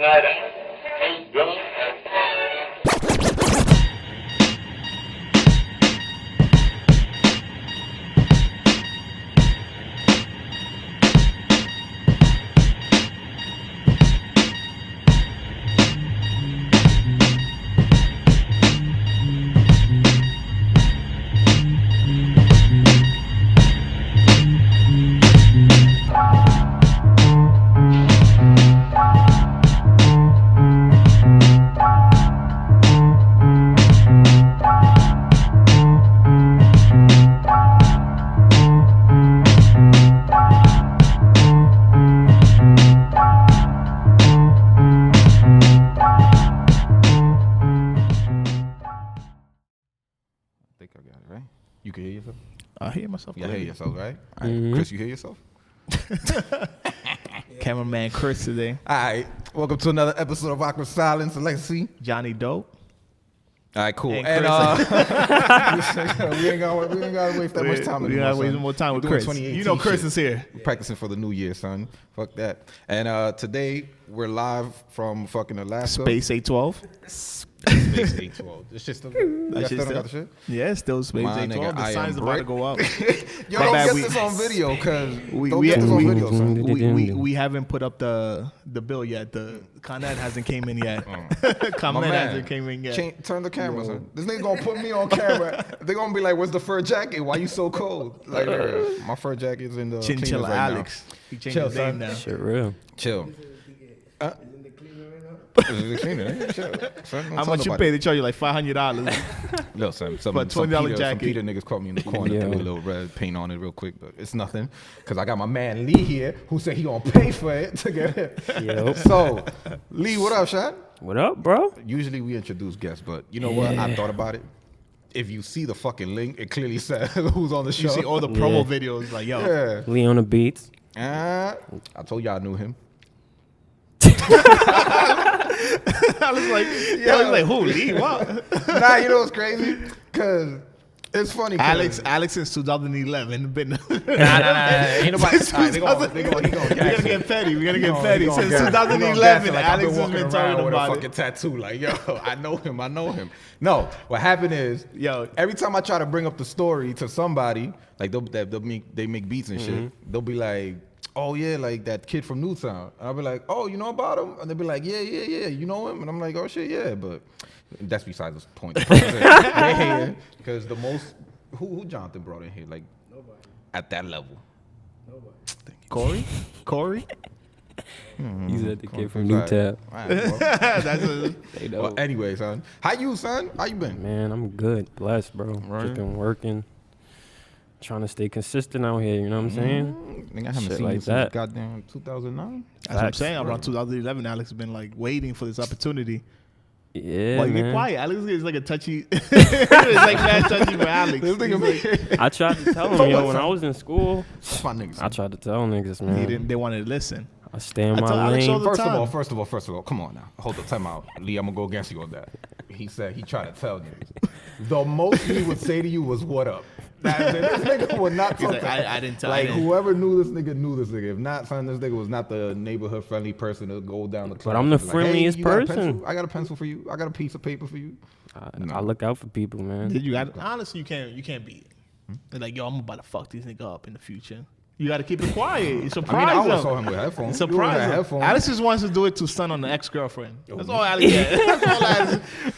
I hear myself. You hear yourself, right? All right. Chris, you hear yourself? Cameraman Chris today. All right. Welcome to another episode of Awkward Silence. Legacy. Johnny Dope. All right, cool. And we ain't gotta waste that much time. We gotta waste more time with Chris. You know Chris is here. We're practicing for the new year, son. Fuck that. And today we're live from fucking Alaska. Space 812. Space 812. It's just That still shit don't got the shit? Yeah, it's still Space My 812. nigga, The sign's about to go up. Yo, don't get this on video, cause don't get this on video, son. We haven't put up the bill yet. The ConEd hasn't came in yet. ConEd hasn't came in yet. Turn the camera, son. This nigga gonna put me on camera. They gonna be like, "Where's the fur jacket? Why you so cold?" Like, my fur jacket's in the Chinchilla right Alex. Now. He changed Chill, his name son. now. Shit real. Chill. How much you pay? They charge you like $500. No, son. For a $20 jacket. Some Peter niggas caught me in the corner, threw a little red paint on it real quick, but it's nothing. Cause I got my man Lee here, who said he gonna pay for it to get it. Yep. So, Lee, what up, Shad? What up, bro? Usually we introduce guests, but you know what? I thought about it. If you see the fucking link, it clearly says who's on the show. You see all the promo videos, like, yo. Yeah. Lee on the beats. I told y'all I knew him. I was like, who, Lee? What? Nah, you know what's crazy? Cause it's funny. Alex since 2011 been. Nah. Ain't nobody. We gotta get petty. We gotta get petty. Since 2011, Alex has been talking with about a fucking it. tattoo. Like, yo, I know him. No, what happened is, yo, every time I try to bring up the story to somebody, like they make beats and shit, they'll be like, oh yeah, like that kid from Newtown. And I'll be like, oh, you know about him? And they'll be like, yeah, you know him? And I'm like, oh shit, yeah, but that's besides the point. They're here because the most who Jonathan brought in here, like nobody at that level. Nobody. Corey. He said the kid from Newtown. Well, anyway, son, how you been? Man, I'm good, blessed, bro. Right. Just been working, trying to stay consistent out here. You know what I'm saying? I haven't Shit seen like you since that. goddamn 2009. That's what I'm saying. Around 2011, Alex has been like waiting for this opportunity. Yeah, Well, you man. get quiet. Alex is like a touchy. It's like mad touchy for Alex. I tried to tell him, yo, when I was in school, My niggas. I tried to tell niggas, man. They wanted to listen. I stay in I tell my Alex all lane. the First of all, come on now. Hold the time out. Lee, I'm gonna go against you on that. He said he tried to tell you. The most he would say to you was, what up? That's it. This nigga would not talk like, I didn't tell Like, you. whoever knew this nigga. If not, son, this nigga was not the neighborhood friendly person to go down the class. I'm the Like, friendliest you got a person. pencil? I got a pencil for you. I got a piece of paper for you. I look out for people, man. Honestly, you can't beat it. They're like, yo, I'm about to fuck this nigga up in the future. You got to keep it quiet. Surprise I always him. saw him with headphones. Surprise him. Headphones. Alex just wants to do it to stun on the ex-girlfriend. That's all Alex gets. That's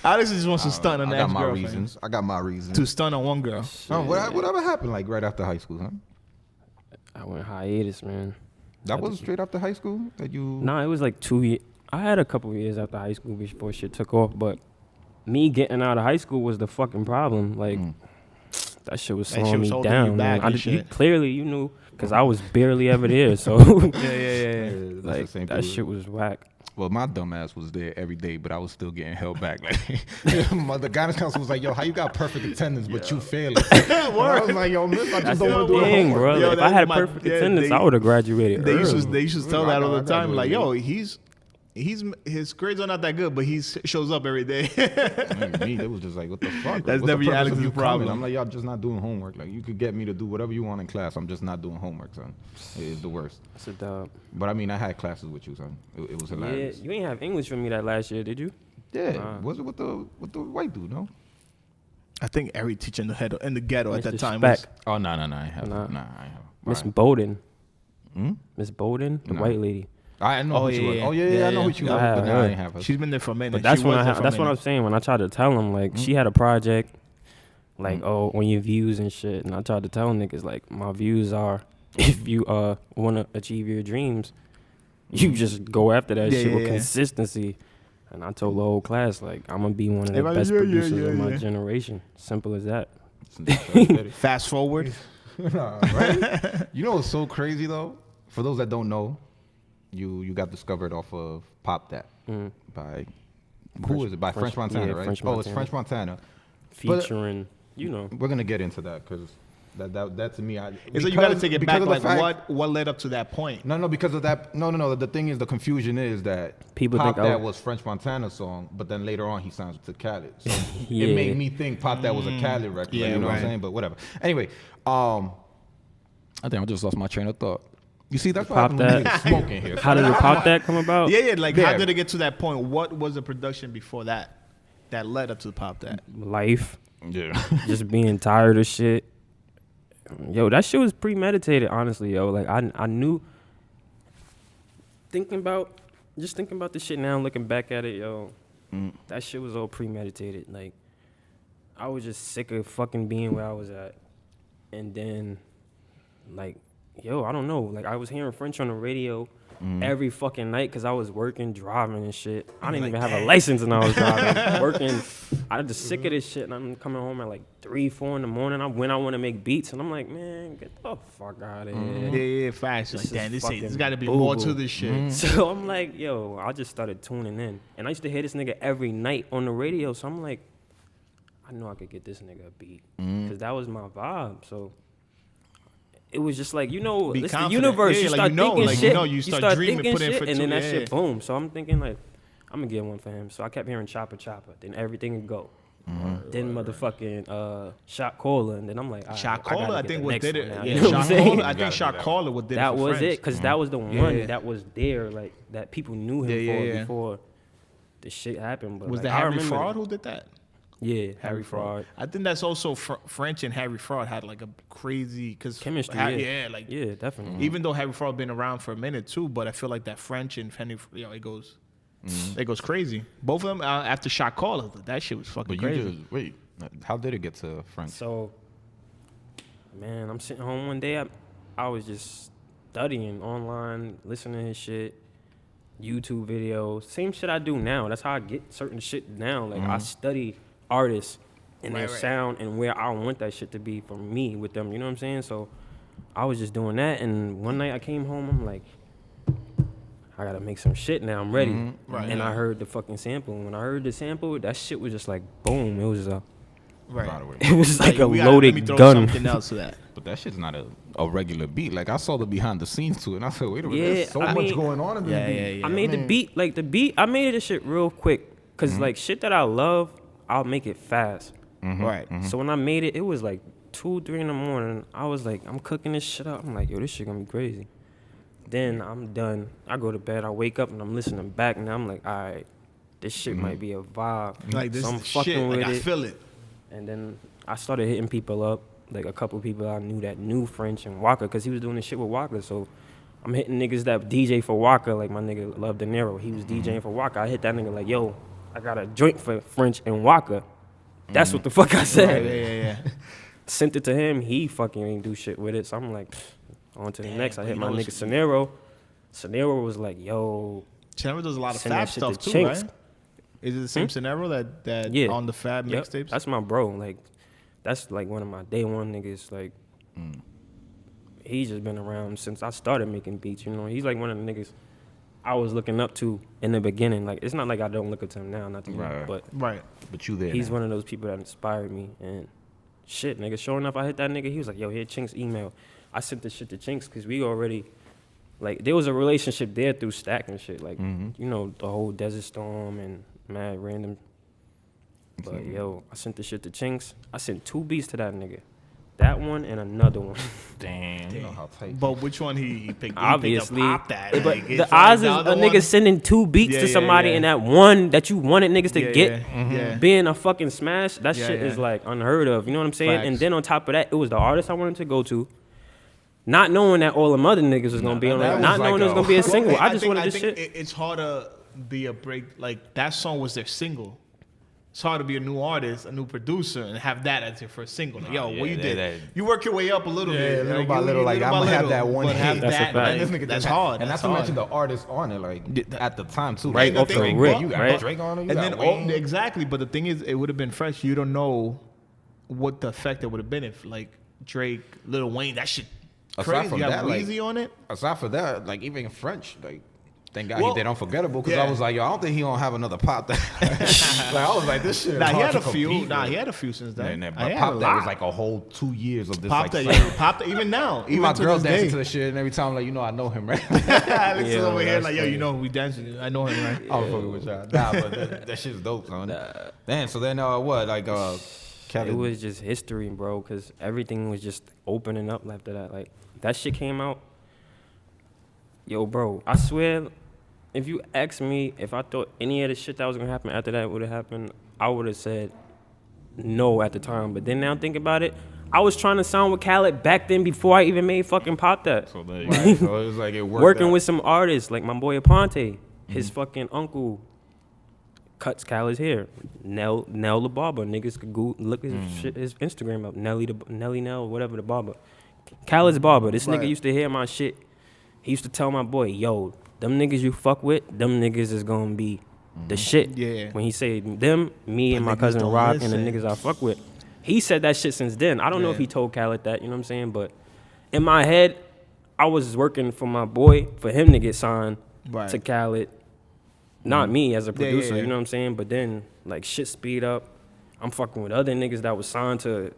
all Alex just wants to stun on the ex-girlfriend. I got my reasons. To stun on one girl. Whatever happened, like right after high school, huh? I went hiatus, man. That was straight after high school that you. Nah, it was like 2 years. I had a couple of years after high school before shit took off, but me getting out of high school was the fucking problem. Like, that shit was slowing me down, man. Clearly, you knew, because I was barely ever there, so. Yeah. Like, that shit was whack. Well, my dumb ass was there every day, but I was still getting held back. Like, the guidance counselor was like, yo, how you got perfect attendance, but you failing? I was like, yo, miss, I just don't want to do Dang, the bro. Yo, if I had perfect attendance, I would have graduated They early. used to tell that all the time. Like, yo, he's his grades are not that good, but he shows up every day. Me, they was just like, what the fuck? That's What's never the purpose Alex's of you problem. coming? I'm like, y'all just not doing homework. Like, you could get me to do whatever you want in class. I'm just not doing homework, son. It is the worst. That's a dub. But I mean, I had classes with you, son. It was hilarious. Yeah, you ain't have English for me that last year, did you? Yeah, was it with the white dude? No. I think every teacher in the ghetto at that time Speck. was. Oh no, I have. Nah. Nah, I have. Miss Alright. Bowden. Hmm? Miss Bowden, the Nah. white lady. I know who she was. Oh yeah, I know who she was. Yeah, But yeah. nah, I ain't have her. She's been there for a minute. But that's She when was there for a that's what minute. I'm saying. When I tried to tell him, like, she had a project, like, on your views and shit. And I tried to tell niggas, like, my views are, if you want to achieve your dreams, you just go after that shit with consistency. And I told the whole class, like, I'm going to be one of the best producers in my generation. Simple as that. Fast forward. Right? You know what's so crazy though? For those that don't know, you got discovered off of Pop That by who is it? By French Montana, right? French Oh, it's French Montana. Featuring, you know. We're gonna get into that because that to me, So you got to take it back. Like, fact, what led up to that point? No, because of that. No. The thing is, the confusion is that People Pop think, That was French Montana's song, but then later on he signs to Khaled. So Yeah. it made me think Pop That was a Khaled record. Yeah, you know what I'm right. saying? But whatever. Anyway, I think I just lost my train of thought. You see, that's why Pop I'm That. smoking here. How did the Pop That come about? Yeah. Like, Yeah. how did it get to that point? What was the production before that led up to Pop That? Life. Yeah. Just being tired of shit. Yo, that shit was premeditated, honestly, yo. Like, I knew, thinking about the shit now, looking back at it, yo, that shit was all premeditated. Like, I was just sick of fucking being where I was at. And then, like, yo, I don't know. Like, I was hearing French on the radio every fucking night because I was working, driving and shit. I didn't even have a license and I was driving, working. I was just sick of this shit, and I'm coming home at like 3, 4 in the morning. I want to make beats, and I'm like, man, get the fuck out of here. Yeah, fast. Like, damn, is there's got to be fucking more boo-boo. to this shit. So I'm like, yo, I just started tuning in. And I used to hear this nigga every night on the radio. So I'm like, I know I could get this nigga a beat. Because that was my vibe. So it was just like, you know, Be it's the confident. universe. Yeah, you like, start you know, thinking like, shit. you start dreaming, thinking put in shit, for and then two, that yeah. shit, boom. So I'm thinking like, I'm going to get one for him. So I kept hearing Chopper Chopper. Then everything would go. Then motherfucking Shot Caller. And then I'm like, all right, Shot Caller, I think what did it. Yeah, Yeah, you know what I'm Shot saying? Caller. I think Shot Caller what did it. That for was French. it, because that was the one Yeah. that was there, like, that people knew him Yeah, for yeah. before the shit happened. But Was like, that I Harry remember- Fraud who did that? Yeah, Harry Fraud. I think that's also French and Harry Fraud had like a crazy Chemistry, yeah, like Yeah, definitely. even though Harry Fraud been around for a minute too, but I feel like that French and Henry, it goes crazy. Both of them after Shot Caller, that shit was fucking But you crazy. just wait. How did it get to French? So, man, I'm sitting home one day. I was just studying online, listening to his shit, YouTube videos, same shit I do now. That's how I get certain shit now. Like, I study artists and their sound and where I want that shit to be for me with them. You know what I'm saying? So I was just doing that, and one night I came home. I'm like, I gotta make some shit now. I'm ready. Right. And I heard the fucking sample. And when I heard the sample, that shit was just like boom. It was Right. By the way. it was like a We gotta- let me loaded throw gun. Something else to that. But that shit's not a regular beat. Like, I saw the behind the scenes to it, and I said, wait a minute, Yeah, there's so I much mean- going on in this beat. I made the beat, like the beat, I made this shit real quick. Cause like shit that I love, I'll make it fast. Right. So when I made it, it was like 2, 3 in the morning. I was like, I'm cooking this shit up. I'm like, yo, this shit gonna be crazy. Then I'm done. I go to bed, I wake up and I'm listening back and I'm like, all right, this shit might be a vibe. Like this so I'm is fucking shit. with Like I it. feel it. And then I started hitting people up, like a couple people I knew that knew French and Waka, because he was doing this shit with Waka. So I'm hitting niggas that DJ for Waka, like my nigga Love De Niro. He was DJing for Waka. I hit that nigga like, yo, I got a joint for French and Waka. That's what the fuck I said. Yeah. Sent it to him. He fucking ain't do shit with it. So I'm like, on to the next. I but hit you my know nigga what's- Scenario. Scenario was like, yo, Chandler does a lot of Send that Fab shit stuff to too, Chinks. right? Is it the same scenario that Yeah. on the Fab yep, mixtapes? that's my bro. Like, that's like one of my day one niggas. Like, he's just been around since I started making beats. You know, he's like one of the niggas I was looking up to in the beginning. Like, it's not like I don't look up to him now, not to me, Right. but Right. But you there. he's now. one of those people that inspired me. And shit, nigga, sure enough, I hit that nigga. He was like, yo, here, Chink's email. I sent this shit to Chinks because we already like there was a relationship there through Stack and shit. Like you know the whole Desert Storm and mad random. But yo, I sent the shit to Chinks. I sent 2 beats to that nigga. That one and another one. Damn. You know how tight. But which one he picked? Obviously. He picked up that. But Like, the odds is a nigga sending 2 beats to somebody and that one that you wanted niggas to get being a fucking smash, that shit is like unheard of. You know what I'm saying? Facts. And then on top of that, it was the artist I wanted to go to. Not knowing that all them other niggas was gonna be on it. Not knowing it was gonna be a single. I just wanted this shit. It's hard to be a break. Like, that song was their single. It's hard to be a new artist, a new producer, and have that as your first single. Like, yo, what you did? You work your way up a little bit. Little by little. Like, I'm going to have that one hit. That's a fact. And this nigga that's hard. And that's to mention the artist on it, like, at the time, too. Right off the rip, You got right? Drake on it. And then, exactly. But the thing is, it would have been fresh. You don't know what the effect it would have been if, like, Drake, Lil Wayne, that shit crazy. You got Weezy on it. Aside from that, like, even in French, like, thank God he did Unforgettable, because I was like, yo, I don't think he gonna have another Pop That. Like, I was like, this shit. Nah, he had a few. He had a few since then. But Pop That was like a whole 2 years of this. Pop like, That, Pop That, even now. Even my girls dancing to the shit, and every time I'm like, you know, I know him, right? Alex is over here like, yo, you know, we dancing. I know him, right? I'm fucking with y'all. Nah, but that shit's dope, son. Damn. So then, what? Like, It was just history, bro, because everything was just opening up after that. Like, that shit came out. Yo, bro, I swear, if you asked me if I thought any of the shit that was going to happen after that would have happened, I would have said no at the time. But then now think about it, I was trying to sound with Khaled back then before I even made fucking Pop That. So, so it was like it worked Working out. with some artists, like my boy Aponte, his fucking uncle cuts Khaled's hair. Nell the barber. Niggas could go look his Instagram up. Nelly Nell, whatever the barber. Khaled's barber. This nigga used to hear my shit. He used to tell my boy, yo, them niggas you fuck with, them niggas is gonna be the shit. Yeah. When he said them, me and my cousin Rock and the niggas I fuck with. He said that shit since then. I don't know if he told Khaled that, you know what I'm saying? But in my head, I was working for my boy, for him to get signed to Khaled. Not me as a producer, you know what I'm saying? But then, like, shit speed up. I'm fucking with other niggas that was signed to,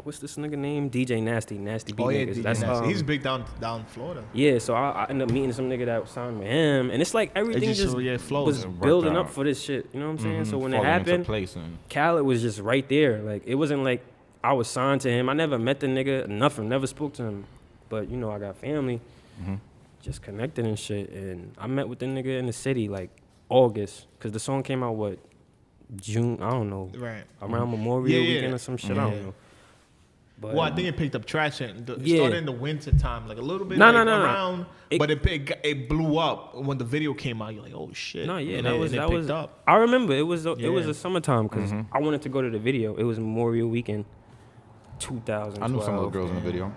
what's this nigga name? DJ Nasty Beat Niggas. That's Nasty. He's big down Florida. Yeah, so I ended up meeting some nigga that was signed with him. And it's like everything just was building up for this shit, you know what I'm saying? So when it happened, Khaled was just right there. Like, it wasn't like I was signed to him. I never met the nigga, nothing, never spoke to him. But, you know, I got family. Just connected and shit, and I met with the nigga in the city like August, cause the song came out June, I don't know, around Memorial Weekend or some shit, I don't know. But, I think it picked up traction. It started in the winter time, like a little bit around, but it blew up when the video came out. You're like, oh shit! No, yeah, and that was. Up. I remember it was a summertime, cause I wanted to go to the video. It was Memorial Weekend, 2012. I knew some of the girls in the video.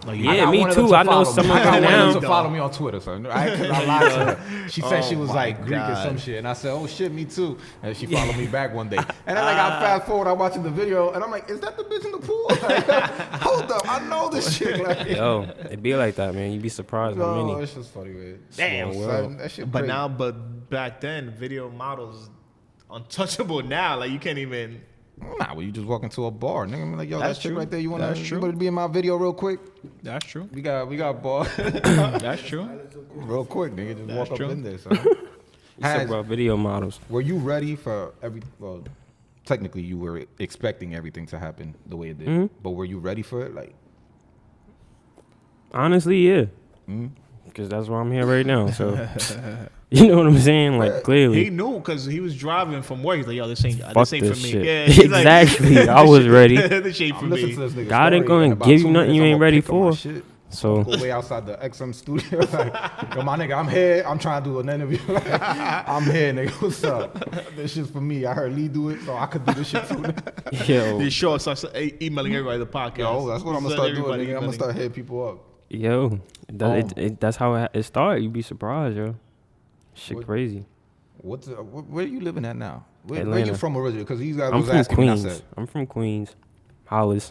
Like, yeah, me too. I know some of them now. To follow me on Twitter, son. I lied to her. She said she was like Greek or some shit, and I said, "Oh shit, me too." And she followed me back one day, and then like I fast forward, I'm watching the video, and I'm like, "Is that the bitch in the pool?" Like, hold up, I know this shit. Like, yo, it be like that, man. You be surprised how many. No, it's just funny, man. Damn, son, that shit. But back then, video models untouchable. Now, like you can't even. Nah, well, you just walk into a bar, nigga. I'm like, yo, that chick right there, you want to be in my video real quick? That's true. We got a bar. That's true. Real quick, nigga. Just walk up in there, son. Talk about video models. Were you ready for well, technically you were expecting everything to happen the way it did, but were you ready for it? Like, honestly, yeah. Because that's why I'm here right now, so. You know what I'm saying? Like, clearly. He knew because he was driving from work. He's like, yo, this ain't for me. Shit. Yeah, exactly. Like, I was ready. This ain't for me. God ain't going to give you nothing you ain't ready for. So go way outside the XM studio. Like, yo, my nigga, I'm here. I'm trying to do an interview. Like, I'm here, nigga. What's up? This shit's for me. I heard Lee do it, so I could do this shit too. Yo. This show starts emailing everybody the podcast. Yo, that's what I'm going to start doing, nigga. I'm going to start hitting people up. Yo, that's how it started. You'd be surprised, yo. Shit crazy. Where are you living at now? Where you from originally? Because these guys was asking me. I'm from Queens. Hollis.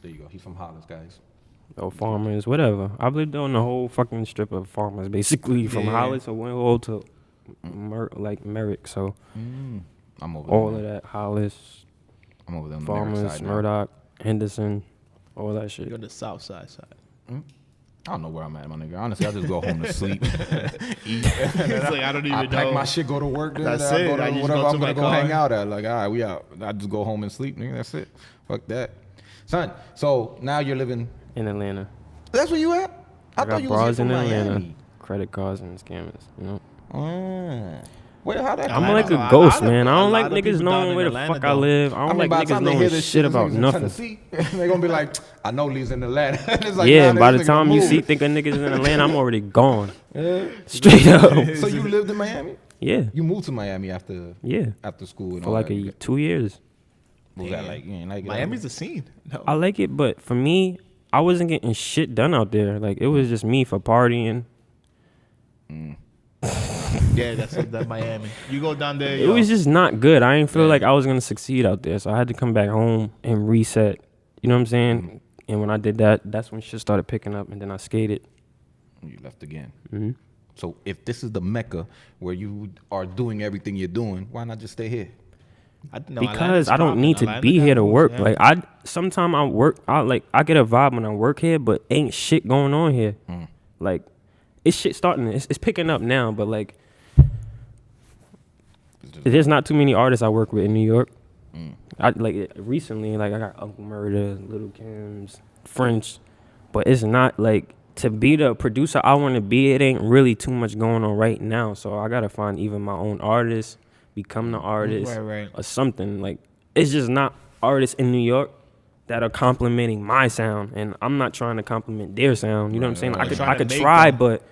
There you go. He's from Hollis, guys. Oh, Farmers, whatever. I've lived on the whole fucking strip of Farmers, basically. From Hollis or Winwell to Merrick. So I'm over all of that. Hollis. I'm over there on the Farmers, side Murdoch, Henderson, all that shit. You're on the south side. I don't know where I'm at, my nigga. Honestly, I just go home to sleep, eat. It's like I don't even know. I pack my shit, go to work. Then That's I it. go to I just whatever go to I'm gonna my go car. hang out at. Like, all right, we out. I just go home and sleep, nigga. That's it. Fuck that, son. So now you're living in Atlanta. That's where you at? I thought got you was here bras from in Atlanta, Miami. credit cards and scammers. You know. Where how that? I'm Atlanta, like a a ghost, lot of- man. I a don't like lot of niggas people down knowing in where the Atlanta, fuck I though. live. I don't like by the niggas time they hear knowing this shit about niggas in nothing. Tennessee, they're gonna be like, I know Lee's in Atlanta. It's like, Yeah, nah, by the this nigga time you moved. think a nigga's in Atlanta, I'm already gone. Yeah. Straight up. So you lived in Miami? Yeah. You moved to Miami after school and For all like that. 2 years. What was that like? You ain't like it? Miami's a scene. No. I like it, but for me, I wasn't getting shit done out there. Like, it was just me for partying. Yeah, that's that Miami. You go down there. It was just not good. I didn't feel like I was going to succeed out there. So I had to come back home and reset. You know what I'm saying? And when I did that, that's when shit started picking up. And then I skated. You left again. Mm-hmm. So if this is the Mecca where you are doing everything you're doing, why not just stay here? Because I don't need to be here to work. Yeah. Like sometimes I work. I get a vibe when I work here, but ain't shit going on here. Like it's shit starting. It's picking up now, but like there's not too many artists I work with in New York. I like recently, like I got Uncle Murder, Little Kim's, French, but it's not like to be the producer I want to be. It ain't really too much going on right now, so I gotta find even my own artist. Become the artist or something. Like it's just not artists in New York that are complimenting my sound, and I'm not trying to compliment their sound. You know what I'm saying? I could try, but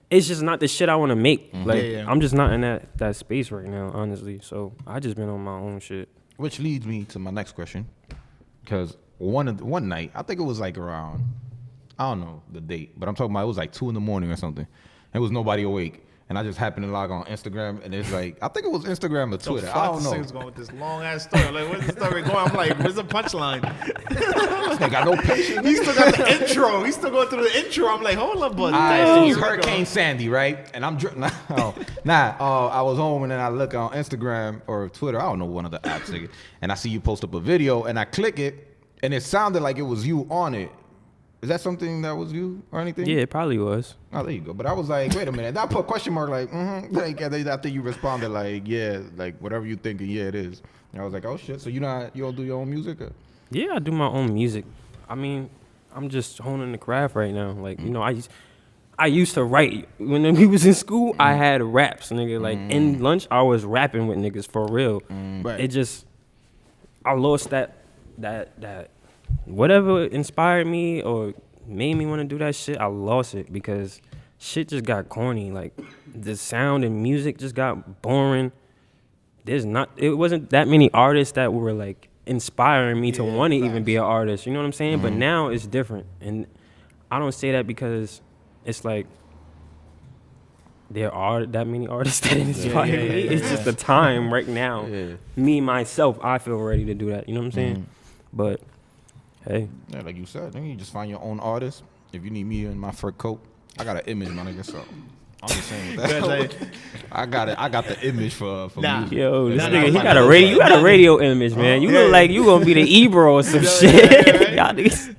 it's just not the shit I want to make. Like I'm just not in that space right now, honestly. So I just been on my own shit. Which leads me to my next question, because one night I think it was like around I don't know the date, but I'm talking about it was like 2 a.m. or something. There was nobody awake. And I just happened to log on Instagram, and it's like, I think it was Instagram or Twitter. I don't know. This going with this long ass story. Like, where's the story going? I'm like, where's the punchline? They got no patience. He still got the intro. He's still going through the intro. I'm like, hold up, bud. So it's Hurricane Sandy, right? And I'm I was home, and then I look on Instagram or Twitter. I don't know, one of the apps, and I see you post up a video, and I click it, and it sounded like it was you on it. Is that something that was you or anything? Yeah, it probably was. Oh, there you go. But I was like, wait a minute. I put a question mark like, like I think you responded like, yeah, like whatever you thinking, yeah, it is. And I was like, oh shit. So you don't do your own music? Or? Yeah, I do my own music. I mean, I'm just honing the craft right now. Like, you know, I used to write. When we was in school, I had raps, nigga. Like in lunch, I was rapping with niggas for real. It just, I lost that whatever inspired me or made me want to do that shit, I lost it because shit just got corny. Like the sound and music just got boring. It wasn't that many artists that were like inspiring me to want to even be an artist. You know what I'm saying? But now it's different. And I don't say that because it's like there are that many artists that inspire me. It's just the time right now. Me, myself, I feel ready to do that. You know what I'm saying? But hey. Yeah, like you said, then you just find your own artist. If you need me in my fur coat, I got an image, my nigga, so I'm just saying that. I got the image for music. Yo, this nigga, he got a radio. You got a radio image, man. You look like you gonna be the Ebro or some shit. Y'all niggas.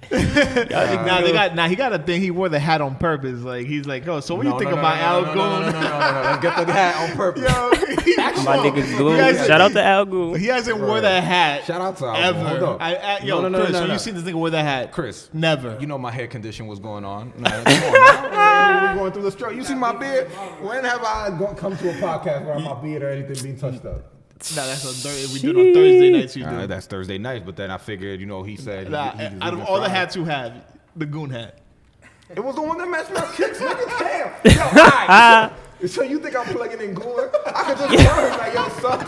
He got a thing. He wore the hat on purpose. Like he's like, oh, so what do you think about Al Goon? No. Let's get the hat on purpose. My nigga Glue. Shout out to Al Goon. He hasn't wore that hat. Shout out to Al ever. Hold up. Chris, when you seen this nigga wear that hat, Chris, never. You know my hair condition was going on. Come on now. We're going through the struggle. You see my beard? When have I come to a podcast where my beard or anything being touched up? No, that's on Thursday. We do it on Thursday nights. You do. That's Thursday nights. But then I figured, he said. Out of all the hats you have, the Goon hat. It was the one that matched my kicks, nigga. Damn. Yo, all right. So you think I'm plugging in Goon? I could just plug like, yo, son.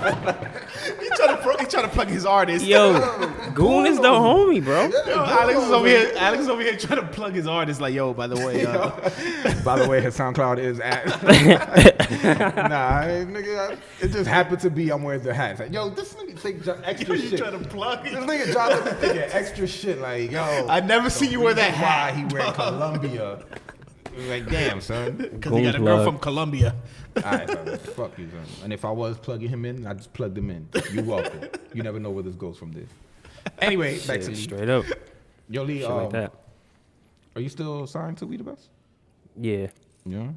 He trying to plug his artist. Yo, Goon is the homie, bro. Yo, Alex is over here trying to plug his artist. Like, yo, by the way. By the way, his SoundCloud is at. Nigga, it just happened to be I'm wearing the hat. Like, yo, this nigga think extra shit. You trying to plug it? This nigga trying to think extra shit. Like, yo. I never see you wear that hat. Why he wear Columbia? Like, damn, son. Because he got a girl from Colombia. All right, son. Fuck you, son. And if I was plugging him in, I just plugged him in. You welcome. You never know where this goes from there. Anyway, back to Lee. Straight up. Yo, Lee, like that. Are you still signed to We The Best? Yeah. Yeah.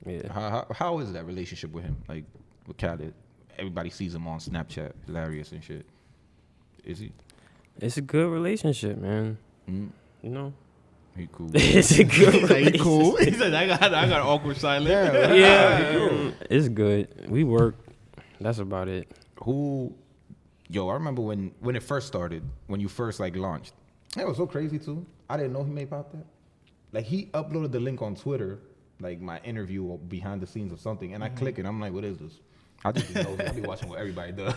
Yeah. How is that relationship with him? Like with Khaled, everybody sees him on Snapchat, hilarious and shit. Is he? It's a good relationship, man. You know. He cool. It's a good relationship. He cool. He said, I got awkward silence. Yeah. It's good. We work. That's about it. I remember when it first started, when you first like launched. It was so crazy too. I didn't know he made pop that. Like he uploaded the link on Twitter, like my interview or behind the scenes or something, and I click it. I'm like, what is this? I just know. I be watching what everybody does.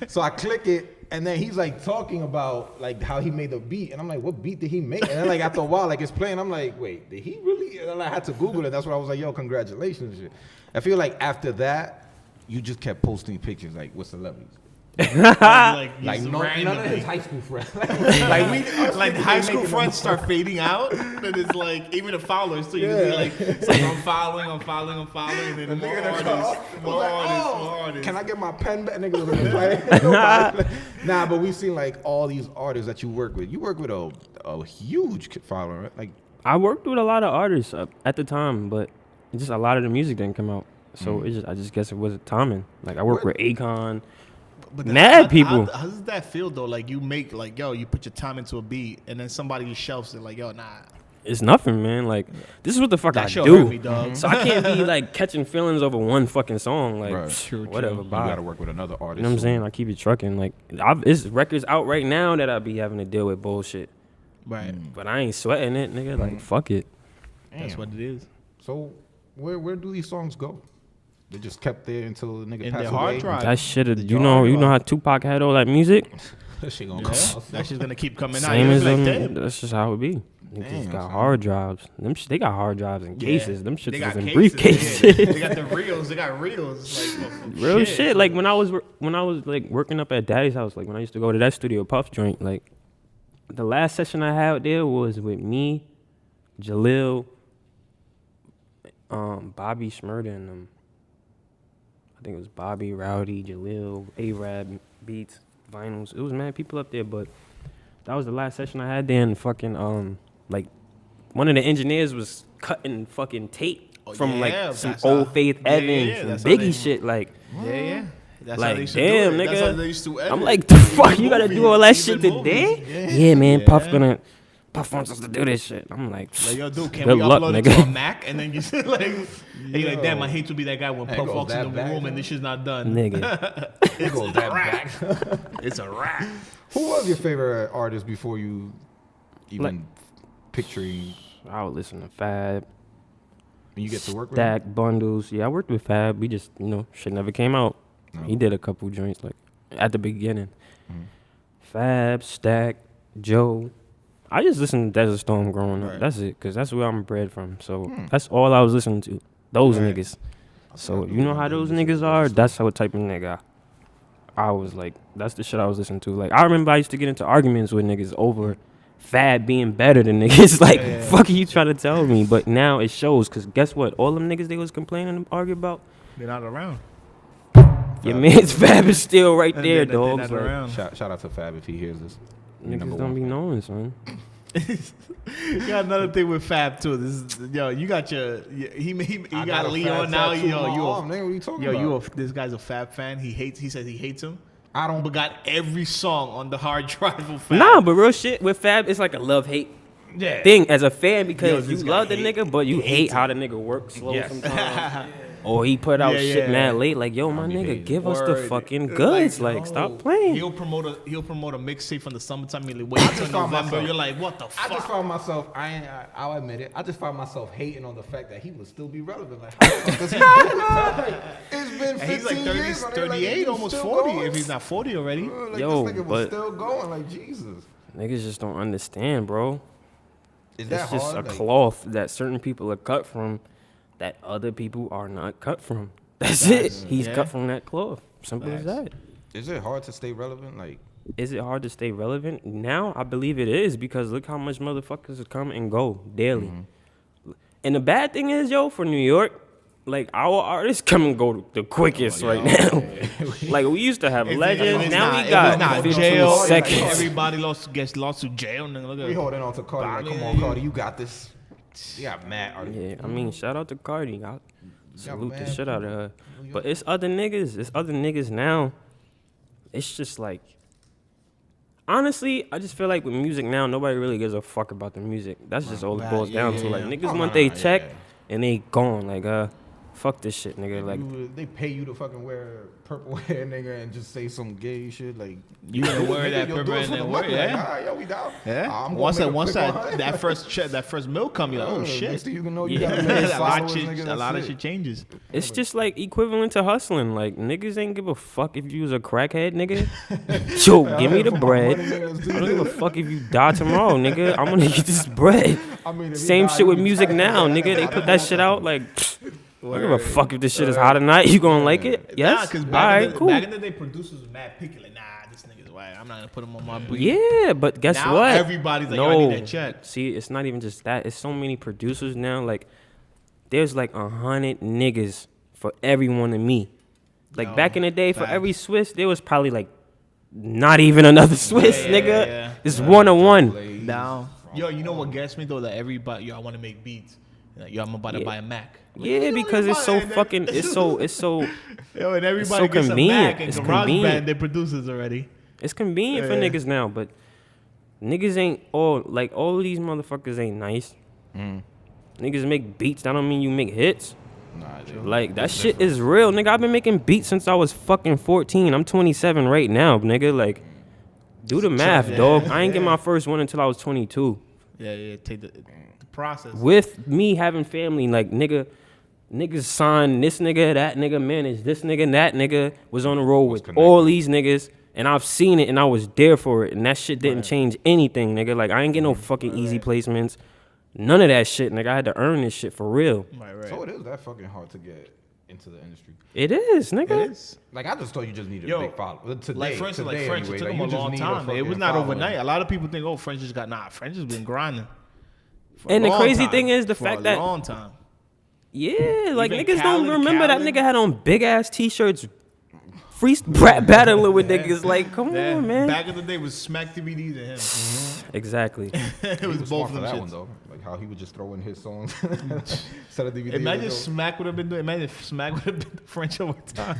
So I click it, and then he's like talking about like how he made the beat, and I'm like, what beat did he make? And then like after a while, like it's playing, I'm like, wait, did he really? And then I had to Google it. That's when I was like, yo, congratulations and shit. I feel like after that, you just kept posting pictures like with celebrities. like none of his high school friends. like high school friends start fading out, and it's like even the followers. So you can be like, it's like I'm following, and then more artists. Can I get my pen back? Niggas was like, nah, but we've seen like all these artists that you work with. You work with a huge following, right? Like I worked with a lot of artists at the time, but just a lot of the music didn't come out. So I just guess it wasn't timing. Like I worked with Akon. But mad people. How does that feel though? Like you make like you put your time into a beat, and then somebody shelves it like nah. It's nothing, man. Like this is what the fuck that I show do. Hurt me, dog. So I can't be like catching feelings over one fucking song. Like whatever. You gotta work with another artist. You know what I'm saying? I keep it trucking. Like it's records out right now that I be having to deal with bullshit. Right. But I ain't sweating it, nigga. Like fuck it. Damn. That's what it is. So where do these songs go? They just kept there until the nigga passed away. Hard drive. That shit, you know how Tupac had all that music. That shit gonna come. That shit's gonna keep coming out. Same as like, them. That's just how it be. Niggas got hard drives. They got hard drives in cases. Them shits was in briefcases. They got the reels. They got reels. Like real shit. Like when I was like working up at Daddy's house, like when I used to go to that Studio Puff joint, like the last session I had there was with me, Jalil, Bobby Shmurda and them. I think it was Bobby, Rowdy, Jalil, A-Rab, Beats, Vinyls. It was mad people up there, but that was the last session I had there. And fucking like one of the engineers was cutting fucking tape from like some old Faith Evans and Biggie shit. Like That's like how they damn, do it. nigga. That's how they used to edit. I'm like, the fuck, you gotta do all that shit today? Yeah, man. Puff wants us to do this shit. I'm like yo, dude, can good we luck, upload nigga. it to a Mac? And then you say like, and you're like, damn, I hate to be that guy when Puff walks in the room and this shit's not done. Nigga. It goes that back. It's a wrap. Who was your favorite artist before you even picturing? I would listen to Fab. And you get to work with Stack, Bundles. Yeah, I worked with Fab. We just, shit never came out. No. He did a couple joints like at the beginning. Fab, Stack, Joe. I just listened to Desert Storm growing up. That's it, because that's where I'm bred from. So that's all I was listening to. Those niggas. So you know how those niggas are? That's what type of nigga I was like. That's the shit I was listening to. Like, I remember I used to get into arguments with niggas over Fab being better than niggas. Like, fuck are you trying to tell me? But now it shows, because guess what? All them niggas they was complaining and arguing about, they're not around. Your man's Fab is still right there, dog. Like, shout out to Fab if he hears this. Niggas don't be knowing, son. You got another thing with Fab too. This is you got he got Leon now. This guy's a Fab fan. He says he hates him. I don't. But got every song on the hard drive of Fab. Nah, but real shit with Fab, it's like a love-hate thing as a fan, because you love the nigga, but you hate how the nigga works slow sometimes. Or he put out shit mad late. Like, yo, my nigga, give us the fucking goods. Like, stop playing. He'll promote a mixtape from the summertime. You're like, wait until November. You're like, what the fuck? I just found myself. I'll admit it. I just found myself hating on the fact that he would still be relevant. Like, how the fuck does he do it? It's been 15 he's like 30, years. 38, like, almost 40. Going. If he's not 40 already. Like, yo, this nigga was still going. Like, Jesus. Niggas just don't understand, bro. Is that it's just hard? A cloth that certain people are cut from that other people are not cut from. That's it. He's cut from that cloth. Simple as that. Is it hard to stay relevant? Like, is it hard to stay relevant? Now I believe it is, because look how much motherfuckers come and go daily. And the bad thing is, for New York, like, our artists come and go the quickest right now. Like, we used to have legends. Now we got 15 seconds. Everybody gets lost to jail. We holding on to Cardi. Like, come on, Cardi, you got this. You got mad artists. Yeah, I mean, shout out to Cardi. I salute the shit out of her. But it's other niggas. It's other niggas now. It's just like, honestly, I just feel like with music now, nobody really gives a fuck about the music. That's just all it boils down to. Like, niggas want they check and they gone. Like, fuck this shit, nigga. Like, they pay you to fucking wear purple hair, nigga, and just say some gay shit. Like, you gonna wear that purple hair and wear, yeah. Like, all right, yo, we down. Yeah. Once that first milk come, you're like, oh shit. Next thing you can know, you got a lot of shit changes. It's just like equivalent to hustling. Like, niggas ain't give a fuck if you was a crackhead, nigga. Yo, give me the bread. I don't give a fuck if you die tomorrow, nigga. I'm gonna get this bread. Same shit with music now, nigga. They put that shit out like. I don't give a fuck if this shit is hot or not. You gonna like it? Yes. Because cool. Back in the day, producers was mad picky. Like, nah, this nigga's white. I'm not gonna put him on my beat. Yeah, but guess now what? Everybody's like, I need that check. See, it's not even just that. It's so many producers now. Like, there's like 100 niggas for every one of me. Like, back in the day, for every Swiss, there was probably like not even another Swiss, nigga. Yeah. It's one-on-one. Now, yo, you know what gets me though? That everybody, yo, I want to make beats. Like, yo, I'm about to buy a Mac. Yeah, because it's so fucking, it's so yo, and everybody so gets convenient. A Mac and it's Garage convenient. Band, they're producers already. It's convenient for niggas now, but niggas ain't all of these motherfuckers ain't nice. Niggas make beats, that don't mean you make hits. Like, that shit is real, nigga. I've been making beats since I was fucking 14. I'm 27 right now, nigga. Like, do the math, dog. I ain't get my first one until I was 22. Yeah, take the process. With me having family, like, niggas signed this nigga, that nigga, managed this nigga, and that nigga was on the road with all these niggas, and I've seen it, and I was there for it, and that shit didn't change anything, nigga. Like, I ain't get no fucking easy placements. None of that shit, nigga. I had to earn this shit for real. Right. So it is that fucking hard to get into the industry. It is, nigga. It is. Like, I just thought you just needed a big follow. Today, like, for instance, today, French, anyway, it took him a long time. It was not overnight. A lot of people think, oh, French just got, French has been grinding. And the crazy thing is the fact that, long time. Yeah, like, niggas don't remember that nigga had on big ass t-shirts, battling with niggas. Like, come on, man. Back in the day was Smack DVDs and him. Exactly. It was both of them. That one though, like how he would just throw in his songs instead of DVD. Imagine Smack would have been doing. Imagine if Smack would have been the French over time.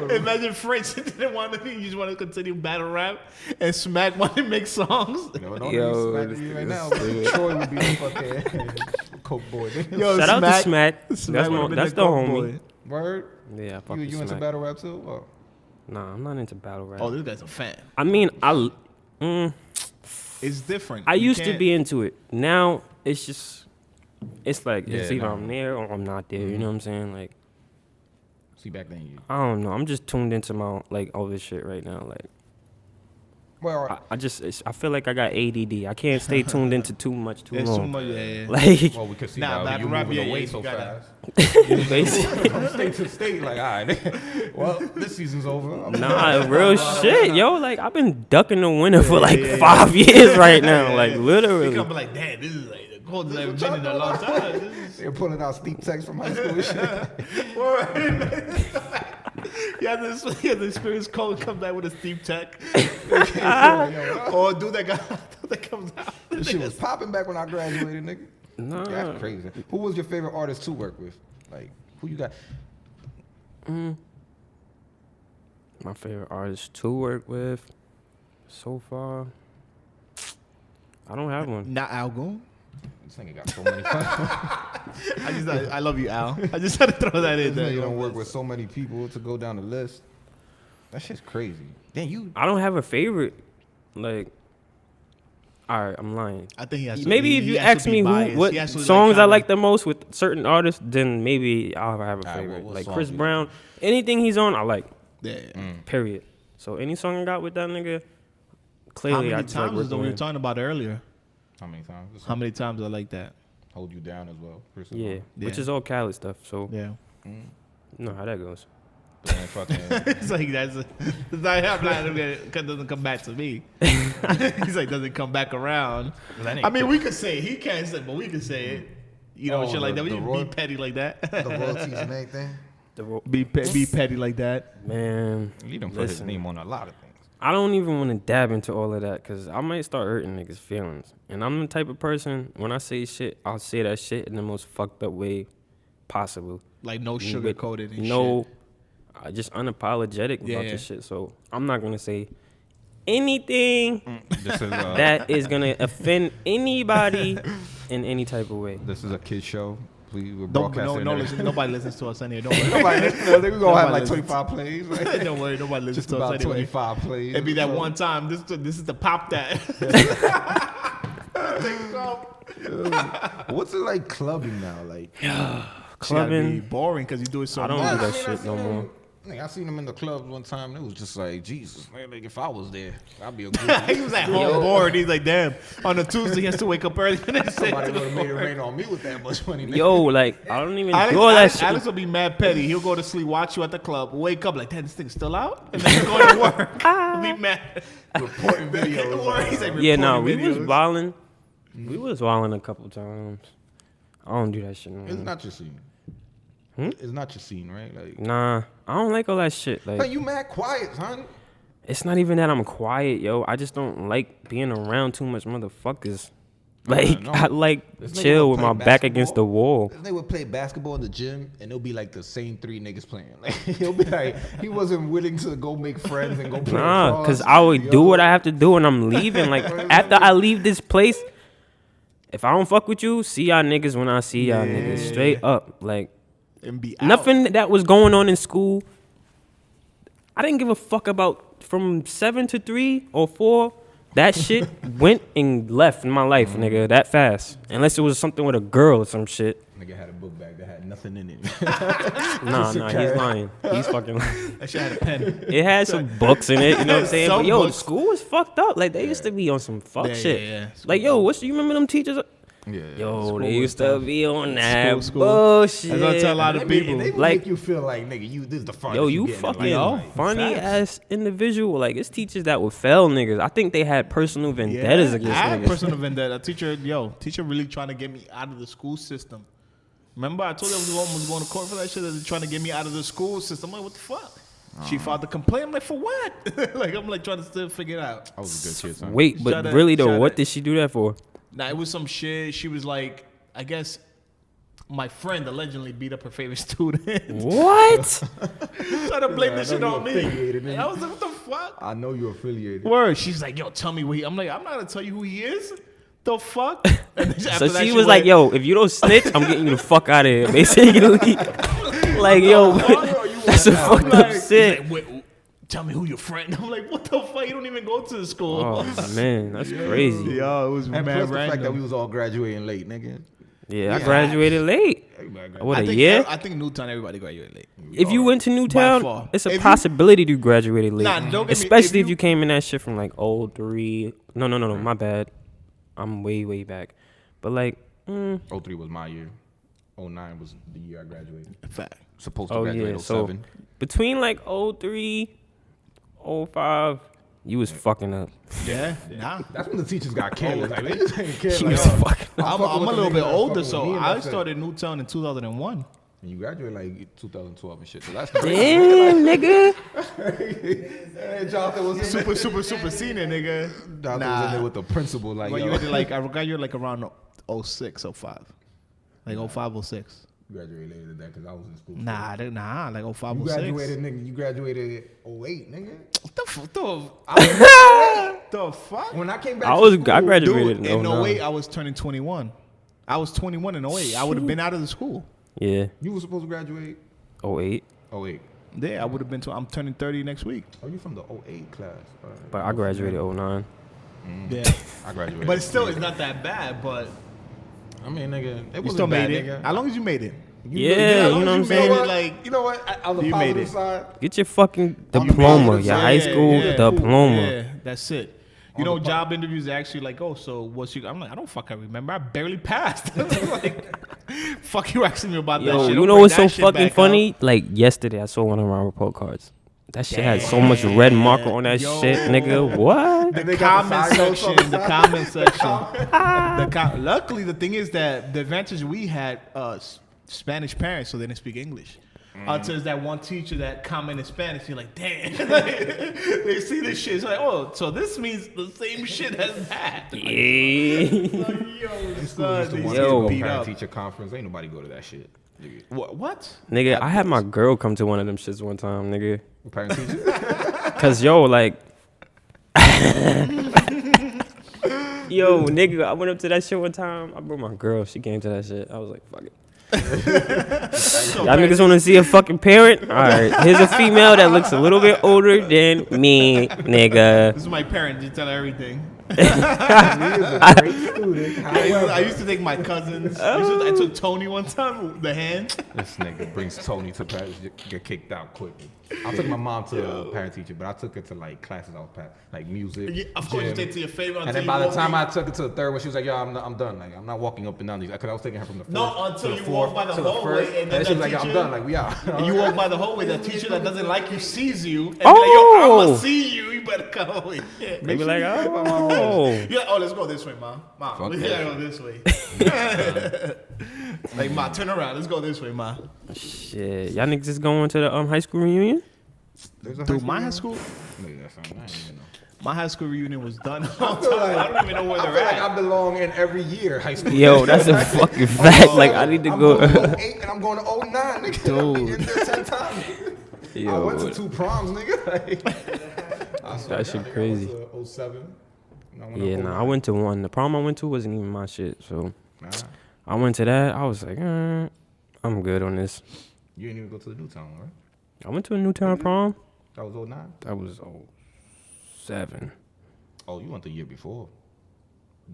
Imagine French didn't want to be. You just want to continue battle rap, and Smack wanted to make songs. Yo, right now, Troy would be the fucking coke boy. Yo, shout out to Smack. That's the homie. Boy. Word. Yeah, I fuck you with into Smack. battle rap too? Or? Nah, I'm not into battle rap. Oh, this guy's a fan. I mean, it's different. I used to be into it. Now it's just, it's like it's either I'm there or I'm not there. You know what I'm saying? Like, see, back then I don't know. I'm just tuned into my all this shit right now. Like, well, I feel like I got ADD. I can't stay tuned into too much too long. It's too much, yeah. Like, well, we could see battle rap, away so fast. Basically, from state to state, like, all right, well, this season's over. Nah, real shit, yo. Like, I've been ducking the winter for like 5 years right now. Like, literally. They come like, damn, this is like the coldest I've been in a long time. They're pulling out steep texts from high school and shit. Yeah, the experience cold comes out with a steep tech. Or dude that comes out. This shit was popping back when I graduated, nigga. Nah. That's crazy. Who was your favorite artist to work with? Like, who you got? My favorite artist to work with so far, I don't have one. Not Al Goon. This nigga got so many. I love you, Al. I just had to throw that in there. You don't work with so many people to go down the list. That shit's crazy. Damn, I don't have a favorite. Like, all right, I'm lying. I think he has to maybe if you ask me what songs I like the most with certain artists, then maybe I'll have a favorite. Like Chris Brown, anything he's on, I like. Yeah. Period. So any song I got with that nigga, clearly I just like. How many times we were talking about earlier? How many times? How many times I like that? Hold You Down as well. Yeah, which is all Khaled stuff. So yeah, you know how that goes. It's like that doesn't come back to me. He's like, doesn't come back around. I mean, we could say he can't say, but we could say it. You know, shit like that. We be petty like that. The royalties and everything. Be petty like that. Man, You don't put his name on a lot of things. I don't even want to dab into all of that because I might start hurting niggas' feelings. And I'm the type of person, when I say shit, I'll say that shit in the most fucked up way possible. Like no sugar coated and no, shit. Just unapologetic about this shit. So I'm not going to say anything that is going to offend anybody in any type of way. This is a kid show. We're broadcasting. Nobody listens to us anyway. Don't worry. Nobody listens to us. We're going to have like 25 plays. Right? Don't worry. Nobody listens to us anyway. Just about 25 plays. It'd be that one time. This is the pop that. What's it like clubbing now? Like clubbing. Be boring because you do it so much. I don't do that shit no more. I seen him in the clubs one time. It was just like, Jesus, man, like if I was there, I'd be a good He was at home bored. He's like, damn. On a Tuesday, he has to wake up early. Somebody would have made it rain on me with that much money. Yo, like, I don't even do all that shit. Alex will be mad petty. He'll go to sleep, watch you at the club, wake up like, damn, this thing's still out? And then go to work. He'll be mad. Reporting videos. He's like, we was wilding. We was wilding a couple times. I don't do that shit no more. It's not your scene. It's not your scene, right? Like, nah, I don't like all that shit. Like you mad quiet, son. It's not even that I'm quiet, yo. I just don't like being around too much motherfuckers. Like, I like chill with my back against the wall. They would play basketball in the gym, and it'll be like the same 3 niggas playing. Like, he'll be like, he wasn't willing to go make friends and go play. Nah, because I would do what I have to do, and I'm leaving. Like, after I leave this place, if I don't fuck with you, see y'all niggas when I see y'all niggas. Straight up. Like, and be out. Nothing that was going on in school, I didn't give a fuck about from 7 to 3 or 4. That shit went and left in my life, nigga, that fast. Unless it was something with a girl or some shit. Nigga had a book bag that had nothing in it. Nah, he's lying. He's fucking lying. That shit had a pen. It had some books in it, you know what I'm saying? But yo, school was fucked up. Like, they used to be on some fuck shit. Yeah. Like, yo, you remember them teachers? Yeah. Yo, they used to be on that bullshit. That's what I tell a lot of people. They like, make you feel like, nigga, this is the fun. Yo, you fucking funny ass individual. Like, it's teachers that would fail niggas. I think they had personal vendettas against niggas. I had personal vendetta. Teacher really trying to get me out of the school system. Remember, I told you I was almost going to court for that shit. They're trying to get me out of the school system. I'm like, what the fuck? She filed the complaint. I'm like, for what? I'm like trying to still figure it out. I was a good kid, son. Wait, but really though, what did she do that for? Nah, it was some shit. She was like, I guess my friend allegedly beat up her favorite student. What? Trying to blame this shit on me. I was like, what the fuck? I know you're affiliated. Word. She's like, yo, tell me who he. I'm like, I'm not gonna tell you who he is. The fuck? So she was like, yo, if you don't snitch, I'm getting you the fuck out of here, basically. Like, yo, that's a fucked up shit. Like, wait, tell me who your friend. I'm like, what the fuck? You don't even go to the school. Oh man, that's crazy. Yo, it was and mad plus random. the fact that we was all graduating late, nigga. Yeah, I graduated late. What, a year? I think Newtown, everybody graduated late. If you went to Newtown, it's a possibility you graduated late. Nah, don't get especially if you came in that shit from like 03. No, my bad. I'm way back. But like, 03 was my year. 09 was the year I graduated. Fact. Supposed to graduate 07. So between like 03, 05, you was fucking up. Yeah, nah. That's when the teachers got careless. Like, they just ain't care. She like, was fucking I'm a little bit older, so I started Newtown in 2001. And you graduated like 2012 and shit. So that's damn, nigga. Jonathan was super senior, nigga. Jonathan was in there with the principal. Like, well, you were like, I graduated like around 06, 05. Like 05, 06. You graduated later than that because I was in school. Nah, like 05, you 06. Graduated, nigga. You graduated 08, nigga. The fuck? When I came back, I graduated in 08. I was turning 21. I was 21 in 08. I would have been out of the school. Yeah. You were supposed to graduate 08. 08. Yeah, I would have been. I'm turning 30 next week. Oh, you from the 08 class? But I graduated 09. Yeah, I graduated. But it's not that bad. But I mean, nigga, it you still bad, made it. Nigga. As long as you made it. You know what I'm saying? Like, you know what? On the you positive made it. side, get your fucking diploma, your high school diploma. Yeah, that's it. You know, job interviews are actually like, oh, so what's you? I'm like, I don't fucking remember. I barely passed. Like, fuck you asking me about that shit. You know what's so fucking funny? Like yesterday, I saw one of my report cards. That shit had so much red marker on that shit, nigga. What? The comment section. The comment section. Luckily, the thing is that the advantage we had, Spanish parents, so they didn't speak English. Until there's that one teacher that comment in Spanish, you're like, damn. They see this shit. It's like, oh, so this means the same shit as that. Yeah. Parent teacher conference. Ain't nobody go to that shit. Nigga. What? Nigga, I had my girl come to one of them shits one time, nigga. Parent teacher? Cause yo, like, yo, nigga, I went up to that shit one time. I brought my girl. She came to that shit. I was like, fuck it. Y'all niggas want to see a fucking parent? All right, here's a female that looks a little bit older than me, nigga. This is my parent. You tell her everything. He is a great student. I used to take my cousins. I took Tony one time, the hand. This nigga brings Tony to parents get kicked out quickly. I took my mom to a parent teacher, but I took her to like classes I was past, like music. Yeah, of course, you take to your favorite. And then by the time I took her to the third one, she was like, "Yo, I'm done. Like, I'm not walking up and down these." Because I was taking her from the first. No, until you fourth, walk by the hallway, and then she was like, "Yo, I'm done. Like, we out." And you walk by the hallway, that teacher that doesn't like you sees you, and be like, "Yo, I'ma see you. You better come over here." They be like, "Oh, you're like, oh, let's go this way, mom. We gotta go this way." Like, ma, turn around. Let's go this way, ma. Shit, y'all niggas just going to the high school reunion? Dude, my high school. My high school reunion was done. I don't even know where they're at. I belong in every year high school. Yo, that's a fucking fact. Like, I need to go. I'm going to 08 and I'm going to 09, nigga. Dude. I've been there 10 times. Yo, I went to 2 proms, nigga. That shit crazy. I went to 07. Yeah, nah, I went to one. The prom I went to wasn't even my shit. So I went to that. I was like, I'm good on this. You didn't even go to the Newtown, right? I went to a Newtown prom. That was 09? That was 07. Oh, you went the year before.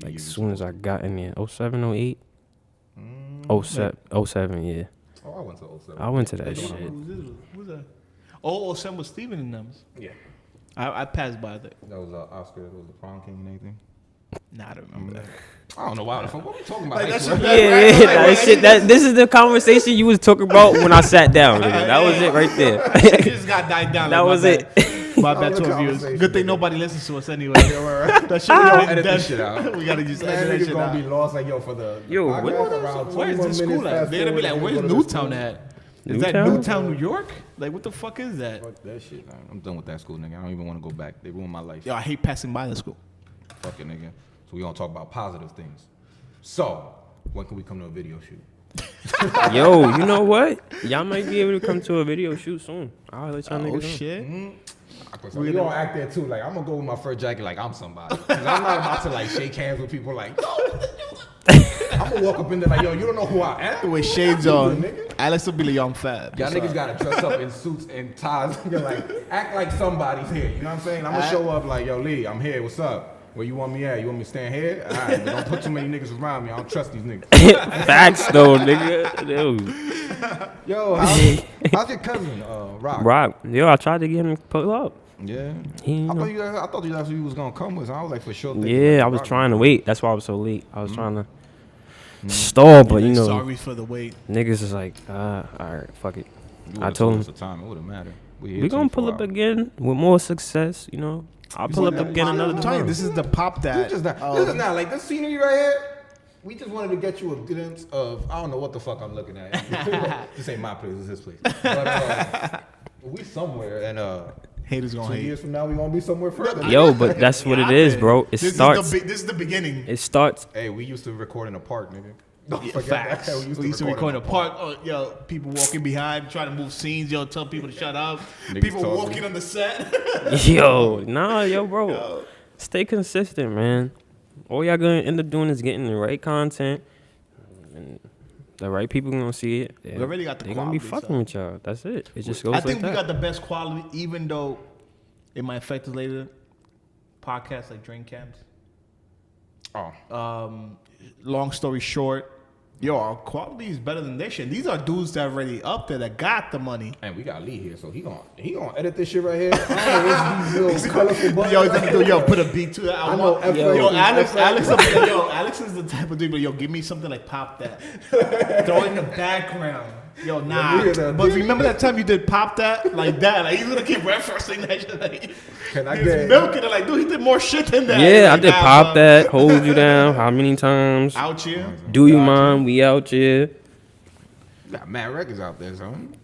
Like, as soon as I got in there. 07, 08? 07, yeah. Oh, I went to 07. I went to that shit. Who's that? Oh, 07 was Steven and them. Yeah. I passed by there. That was Oscar. That was the prom king and everything. Nah, I don't remember that. I don't know why. What are we talking about? Like, that Shit. This is the conversation you was talking about when I sat down. Nigga. That was it right there. It just got died down. That was it. My bad to our viewers. Good thing nobody listens to us anyway. That shit, we gotta edit this shit out. We gotta just edit that niggas shit gonna out. be lost like, yo, for the Where's the school at? They're gonna be like, where's Newtown at? Is that Newtown, New York? Like, what the fuck is that? Fuck that shit, man. I'm done with that school, nigga. I don't even want to go back. They ruined my life. Yo, I hate passing by the school. Fuck it, nigga. So we gonna talk about positive things. So, when can we come to a video shoot? Yo, you know what? Y'all might be able to come to a video shoot soon. I'll let y'all niggas know. Oh, shit. We gonna act there too. Like, I'm gonna go with my fur jacket like I'm somebody. Cause I'm not about to like shake hands with people like, I'm gonna walk up in there like, yo, you don't know who I am? With shades on. Alex will be like, yo, I'm fat. Y'all niggas gotta dress up in suits and ties. Like, act like somebody's here. You know what I'm saying? I'm gonna show up like, yo, Lee, I'm here. What's up? Where you want me at? You want me to stand here? All right, but don't put too many niggas around me. I don't trust these niggas. Facts though, nigga. Dude. Yo, how's your cousin, Rock? Yo, I tried to get him to pull up. Yeah. I thought that's who you was gonna come with. So I was like, for sure. Yeah, I was trying to wait. That's why I was so late. I was trying to stall, but you know. Sorry for the wait. Niggas is like, all right, fuck it. I told him. The time. It wouldn't matter. We gonna pull up again with more success, you know. I'll pull up again another time. This is the pop that. This is not like this scenery right here. We just wanted to get you a glimpse of, I don't know what the fuck I'm looking at. This ain't my place, it's his place. But we somewhere, and haters gonna 2 hate. years from now, we gonna be somewhere further. Yo, but that's what it is, bro. This is the beginning. It starts. Hey, we used to record in a park, nigga. Don't Yeah, forget facts. that. We used to record in a park. Oh, yo, people walking behind, trying to move scenes. Yo, tell people to shut up. Niggas People talking. walking on the set. Yo, bro. Stay consistent, man. All y'all gonna end up doing is getting the right content, and the right people gonna see it. We already got the They're quality. gonna be fucking with y'all. That's it. It just goes like that. I think we got the best quality, even though it might affect us later. Podcasts like Drink Camps. Long story short, yo, our quality is better than this shit. These are dudes that already up there that got the money. And we got Lee here, so he gonna edit this shit right here. I don't know what's these little colorful buttons. Yo, put a beat to that. Alex is the type of dude, but yo, give me something like Pop That. Throw it in the background. Yo, nah. But remember that time you did Pop That? Like that. Like, he's gonna keep referencing that shit. Like, can I he's get milking it. Like, dude, he did more shit than that. Yeah, like, I did Pop That, Hold You Down, how many times? Out here. Do You Mind, We Out Here. You got mad records out there, son.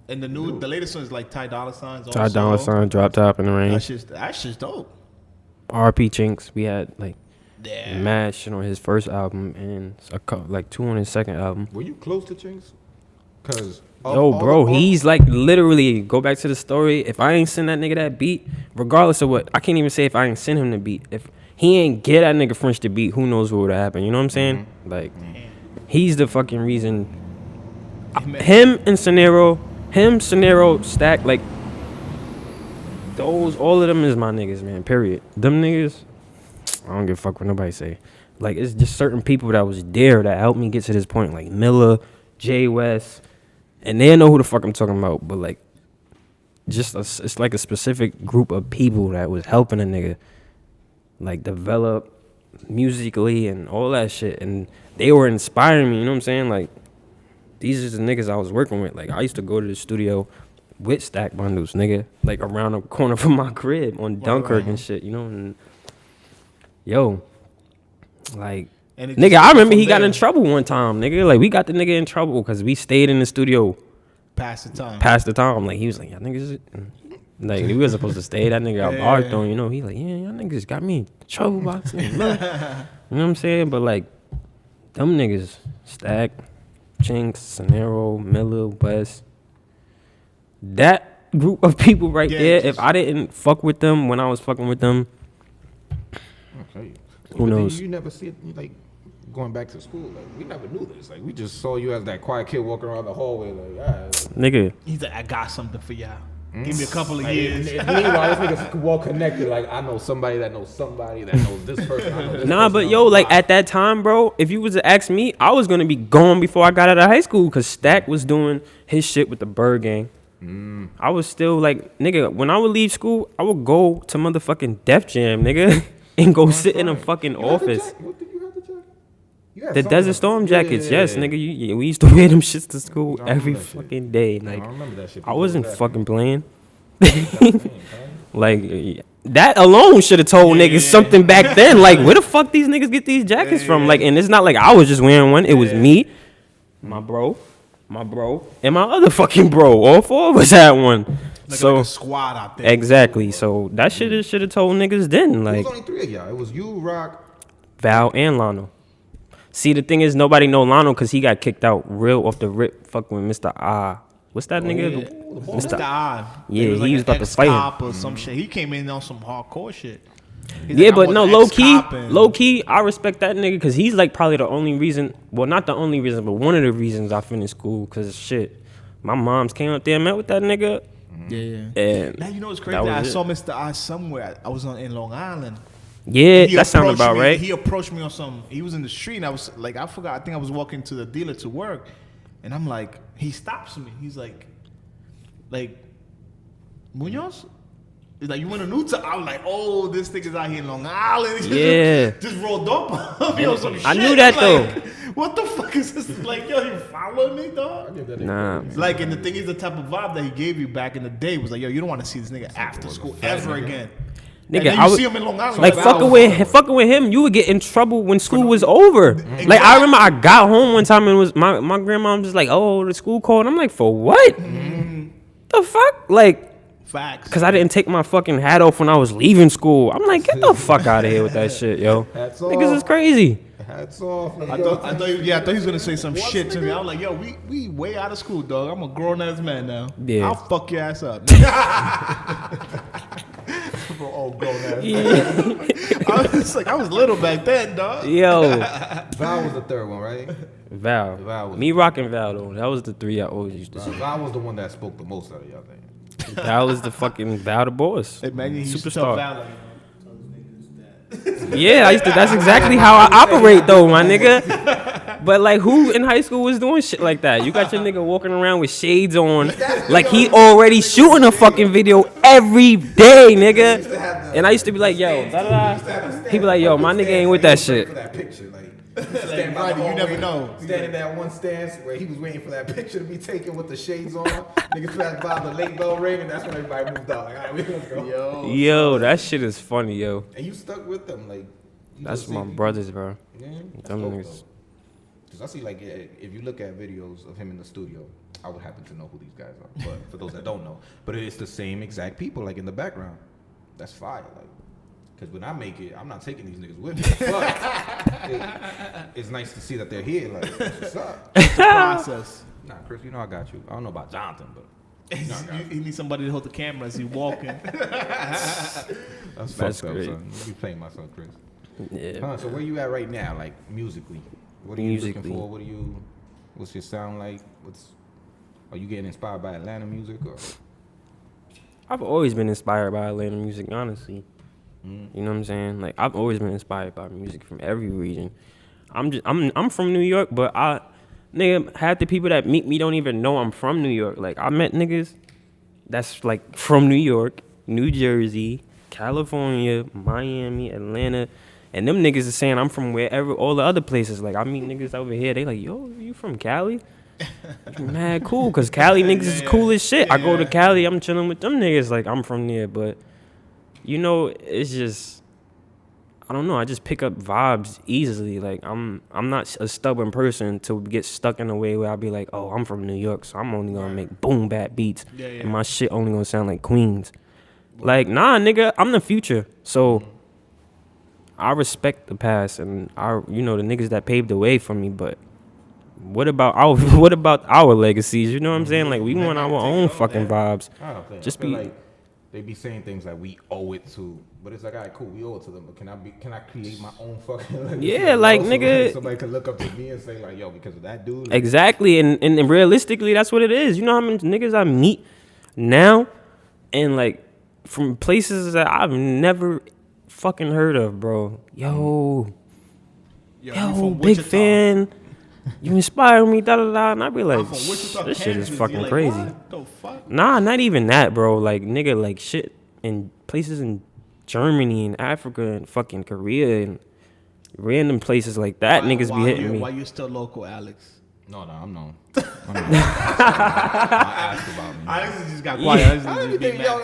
And the latest one is like Ty Dolla $ign. Ty Dolla $ign, Drop Top in the Rain. That's just dope. R.P. Chinks, we had like mad shit on his first album and like 2 on his second album. Were you close to Chinks? Cause bro, he's like literally, go back to the story. If I ain't send that nigga that beat, regardless of what, I can't even say if I ain't send him the beat. If he ain't get that nigga French the beat, who knows what would have happened? You know what I'm saying? Like, he's the fucking reason. Him and Scenario, Stack, like, all of them is my niggas, man, period. Them niggas, I don't give a fuck what nobody say. Like, it's just certain people that was there that helped me get to this point, like Miller, Jay West, and they know who the fuck I'm talking about, but like, it's like a specific group of people that was helping a nigga, like, develop musically and all that shit, and they were inspiring me, you know what I'm saying? Like, these are the niggas I was working with. Like, I used to go to the studio with Stack bundles, nigga, like around the corner from my crib on Dunkirk and shit, you know? And yo, like, nigga, I remember he got in trouble one time, nigga. Like, we got the nigga in trouble because we stayed in the studio past the time. Like, he was like, y'all niggas, like, we was supposed to stay. That nigga got barked on, you know? He like, yeah, y'all niggas got me in trouble about this. You know what I'm saying? But like, them niggas, Stack, Chinks, Scenario, Miller, West, that group of people right there, if I didn't fuck with them when I was fucking with them, okay, who knows? You never see it, like, going back to school. Like, we never knew this. Like, we just saw you as that quiet kid walking around the hallway. Like, all right. Nigga. He's like, I got something for y'all. Give me a couple of years. Meanwhile, this nigga's well connected. Like, I know somebody that knows somebody that knows this person. I know this nah, person, but yo, like, at that time, bro, if you was to ask me, I was gonna be gone before I got out of high school because Stack was doing his shit with the Bird Gang. I was still like, nigga, when I would leave school, I would go to motherfucking Def Jam, nigga, and go sit in a fucking office. What did you have to check? The Desert Storm jackets, yes, nigga. We used to wear them shits to school every fucking day. Like, I remember that shit. I wasn't fucking playing. Like, that alone should have told niggas something back then. Like, where the fuck these niggas get these jackets from? Like, and it's not like I was just wearing one. It was me, my bro, and my other fucking bro. All 4 of us had one. Like a squad out there. Exactly. So that shit should have told niggas then. Like, it was only 3 of y'all. It was you, Rock, Val, and Lano. See, the thing is, nobody know Lano because he got kicked out real off the rip. Fucking with Mr. Ah. What's that nigga? Yeah. Mr. Odd. Yeah, he was he was about to fight him. Or some shit. He came in on some hardcore shit. He's Yeah, like, but no, low key, I respect that nigga because he's like probably the only reason. Well, not the only reason, but one of the reasons I finished school. Because shit, my moms came up there and met with that nigga. Yeah. And now you know what's crazy? I saw Mr. Odd somewhere. I was in Long Island. Yeah, that sounded about right. He approached me on some. He was in the street, and I was like, I forgot. I think I was walking to the dealer to work, and I'm like, he stops me. He's like, Munoz? He's like, you want a new time? I was like, oh, this nigga's out here in Long Island. Yeah. Just rolled up on some shit. I knew that though. What the fuck is this? Like, yo, you following me, dog? Nah. Like, and the thing is, the type of vibe that he gave you back in the day was like, yo, you don't want to see this nigga after school ever again. Nigga, I see him in Long Island. Like, fucking with him, you would get in trouble when school was over. Exactly. Like, I remember I got home one time and it was my grandma was just like, oh, the school called. I'm like, for what? The fuck? Like, facts. Because I didn't take my fucking hat off when I was leaving school. I'm like, get the fuck out of here with that shit, yo. Hats Niggas off. is crazy. Hats off. I thought he was gonna say some shit to me. I was like, yo, we way out of school, dog. I'm a grown ass man now. Yeah. I'll fuck your ass up. Oh, grown ass. Yeah. I was little back then, dog. Yo. Val was the third one, right? Val was me rocking Val though. That was the 3 I always used to see. Val was the one that spoke the most out of y'all thing. Val was the fucking Val the boss. Hey, man, you used to Superstar. tell Val, like, Yeah, that's exactly how I operate though, my nigga. But like, who in high school was doing shit like that? You got your nigga walking around with shades on, like he already shooting a fucking video every day, nigga. And I used to be like, yo, he be like, yo, my nigga ain't with that shit. For that picture, like, Stand by you never know. Standing at one stance where he was waiting for that picture to be taken with the shades on. Niggas passed by the late bell ring, and that's when everybody moved out. Like, all right, let's go. Yo, that shit is funny, yo. And you stuck with them, like. That's my brothers, bro. Yeah, Them niggas. Because I see, like, if you look at videos of him in the studio, I would happen to know who these guys are, but for those that don't know, but it's the same exact people like in the background. That's fire, like. Because when I make it, I'm not taking these niggas with me. But it's nice to see that they're here. Like, what's up? It's a process. Nah, Chris, you know I got you. I don't know about Jonathan, but you know I got you. You need somebody to hold the camera as you walking. That's fucked up, son. You be playing myself, Chris. Yeah. So where you at right now, like musically? What are you looking for? What's your sound like? Are you getting inspired by Atlanta music or? I've always been inspired by Atlanta music, honestly. You know what I'm saying? Like, I've always been inspired by music from every region. I'm from New York, but half the people that meet me don't even know I'm from New York. Like, I met niggas that's like from New York, New Jersey, California, Miami, Atlanta, and them niggas is saying I'm from wherever, all the other places. Like, I meet niggas over here, they like, yo, you from Cali? You mad cool, cause Cali niggas is cool as shit. I go to Cali, I'm chilling with them niggas like I'm from there, but you know, it's just, I don't know, I just pick up vibes easily. Like, I'm not a stubborn person to get stuck in a way where I'll be like, oh, I'm from New York, so I'm only gonna make boom bap beats, and my shit only gonna sound like Queens. Like, nah, nigga, I'm the future, so I respect the past and the niggas that paved the way for me, but what about our legacies? You know what I'm saying? Like, we want our own fucking vibes. Just be like, they be saying things like we owe it to, but it's like, all right, cool, we owe it to them, but can I create my own fucking legacy? Yeah, like, nigga, like somebody can look up to me and say like, yo, because of that dude. Like, exactly, and realistically, that's what it is. You know how many niggas I meet now, and like from places that I've never fucking heard of, bro. Yo, big fan. You inspire me, da da da, and I be like, this shit is fucking crazy. What the fuck? Nah, not even that, bro. Like, nigga, like shit in places in Germany and Africa and fucking Korea and random places like that. Niggas be hitting me. Why you still local, Alex? No, I'm known. I asked about me. Alex just got quiet.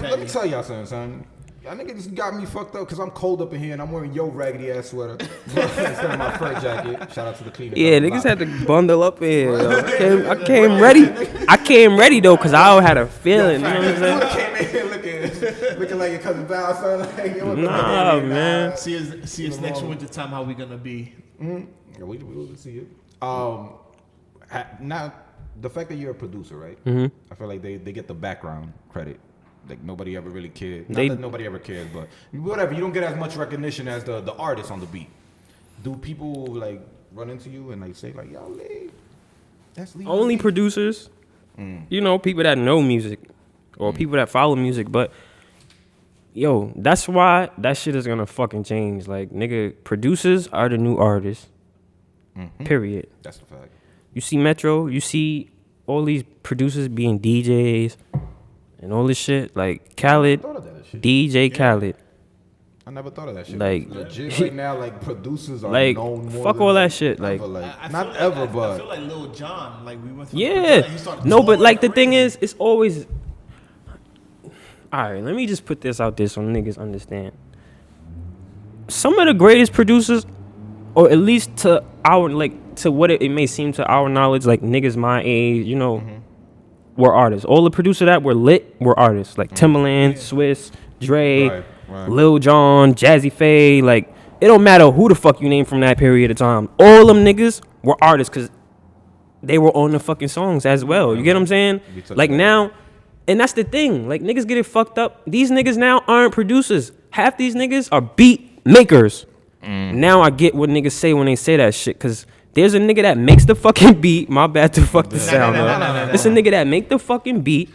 Let me tell y'all something, son. Y'all niggas got me fucked up because I'm cold up in here and I'm wearing your raggedy ass sweater instead of my fur jacket. Shout out to the cleaner. Yeah, niggas had to bundle up in here. Yo. I came ready. I came ready though, cause I had a feeling. You know what I'm saying? You came in here looking like your cousin Val, son. Like, nah, man. See us next winter time. How we gonna be? Yeah, we will see it. Now the fact that you're a producer, right? I feel like they get the background credit. Like, nobody ever really cared. Not that nobody ever cared, but whatever. You don't get as much recognition as the artist on the beat. Do people, like, run into you and, like, say, like, yo, Lee, that's Lee? Only producers. You know, people that know music or people that follow music. But, yo, that's why that shit is going to fucking change. Like, nigga, producers are the new artists. Period. That's the fact. You see Metro, you see all these producers being DJs. And all this shit, like Khaled, DJ Khaled. I never thought of that shit. Like, legit right now, like producers are like, known more. fuck all that shit. Like, not ever, but I feel like Lil Jon. Like, we went through. Yeah, no, but like the thing is, it's always. All right, let me just put this out there so niggas understand. Some of the greatest producers, or at least to what it may seem to our knowledge, like niggas my age, you know. Were artists. All the producers that were lit were artists. Like Timbaland, Swiss, Dre, Lil Jon, Jazzy Faye. Like, it don't matter who the fuck you name from that period of time. All them niggas were artists because they were on the fucking songs as well. You get what I'm saying? Like now, and that's the thing. Like, niggas get it fucked up. These niggas now aren't producers. Half these niggas are beat makers. Now I get what niggas say when they say that shit, because there's a nigga that makes the fucking beat. My bad to fuck the sound up. There's a nigga that make the fucking beat.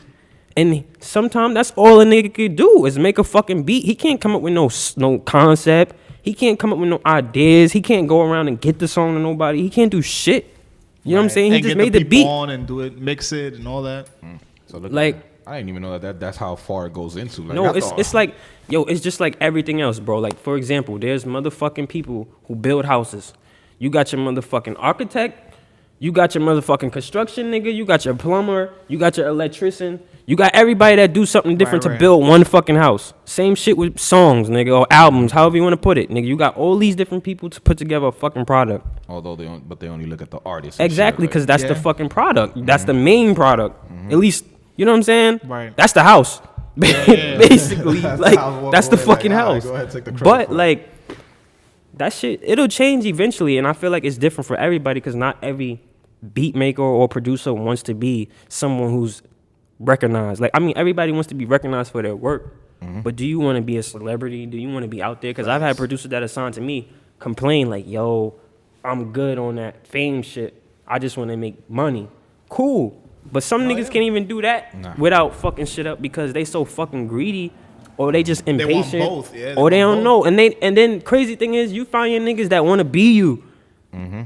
And sometimes that's all a nigga could do is make a fucking beat. He can't come up with no concept. He can't come up with no ideas. He can't go around and get the song to nobody. He can't do shit. You know what I'm saying? He just made the beat. On and do it, mix it and all that. So like, I didn't even know that's how far it goes into. Like, no, it's like, yo, it's just like everything else, bro. Like, for example, there's motherfucking people who build houses. You got your motherfucking architect, You got your motherfucking construction nigga. You got your plumber. You got your electrician. You got everybody that do something different to build one fucking house. Same shit with songs, nigga, or albums, however you want to put it, nigga. You got all these different people to put together a fucking product. Although they only look at the artist. Exactly, because that's the fucking product. That's the main product. At least, you know what I'm saying? Right. That's the house. Basically, that's the fucking house. Go ahead, take the but like, that shit, it'll change eventually, and I feel like it's different for everybody because not every beat maker or producer wants to be someone who's recognized. Like, I mean, everybody wants to be recognized for their work, but do you want to be a celebrity? Do you want to be out there? Because I've had producers that assigned to me complain like, yo, I'm good on that fame shit. I just want to make money. Cool. But some niggas can't even do that without fucking shit up because they so fucking greedy or they just impatient. They want both. Yeah, or they don't know. And then crazy thing is you find your niggas that want to be you.